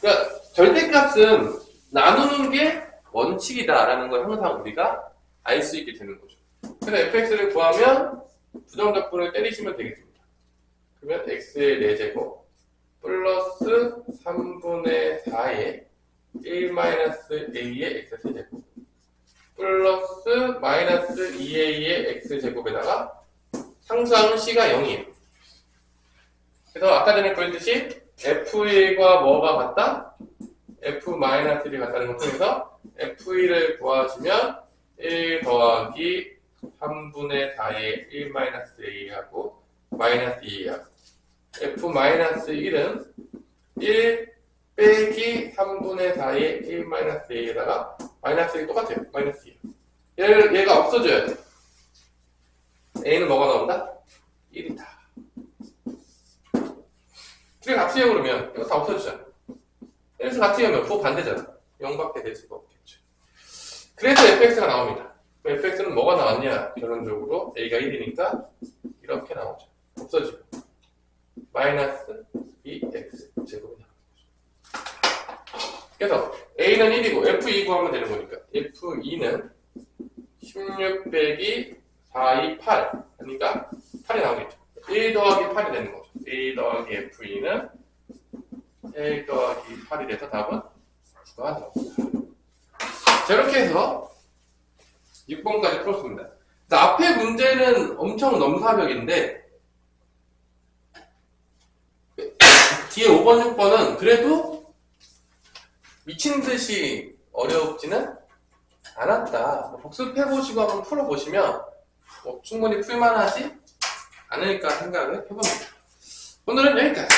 Speaker 1: 그러니까 절대값은 나누는 게 원칙이다라는 걸 항상 우리가 알 수 있게 되는 거죠. 그래서 fx를 구하면 부정적분을 때리시면 되겠습니다. 그러면 x의 4제곱 플러스 3분의 4의 1-a의 x제곱 플러스 마이너스 2a의 x제곱에다가 상수항은 c가 0이에요. 그래서 아까 전에 그랬듯이 f1과 뭐가 같다? f-1이 같다는 걸 통해서 f1을 구하시면 1 더하기 3분의 4의 1-a하고 마이너스 2하고 f-1은 1 빼기 3분의 4의 1-a에다가 마이너스 1이 똑같아요. 마이너스 2. 얘가 없어져야 돼. a는 뭐가 나온다? 1이다. 둘이 같이 해요 그러면 이거 다 없어지잖아. 1에서 같이 하면 그거 반대잖아. 0밖에 될 수가 없겠죠. 그래서 fx가 나옵니다. fx는 뭐가 나왔냐? 결론적으로 a가 1이니까 이렇게 나오죠. 없어지고 마이너스 2x 제곱이 나옵니다. 그래서 a는 1이고 f2 구하면 되는 거니까 f2는 16 빼기 4이 8 그러니까 8이 나오겠죠. 1 더하기 8이 되는 거죠. a 더하기 f2는 1 더하기 8이 돼서 답은 9가 나옵니다. 자, 이렇게 해서 6번까지 풀었습니다. 자, 앞에 문제는 엄청 넘사벽인데 뒤에 5번, 6번은 그래도 미친듯이 어렵지는 않았다. 복습해보시고 한번 풀어보시면 충분히 풀만하지 않을까 생각을 해봅니다. 오늘은 여기까지.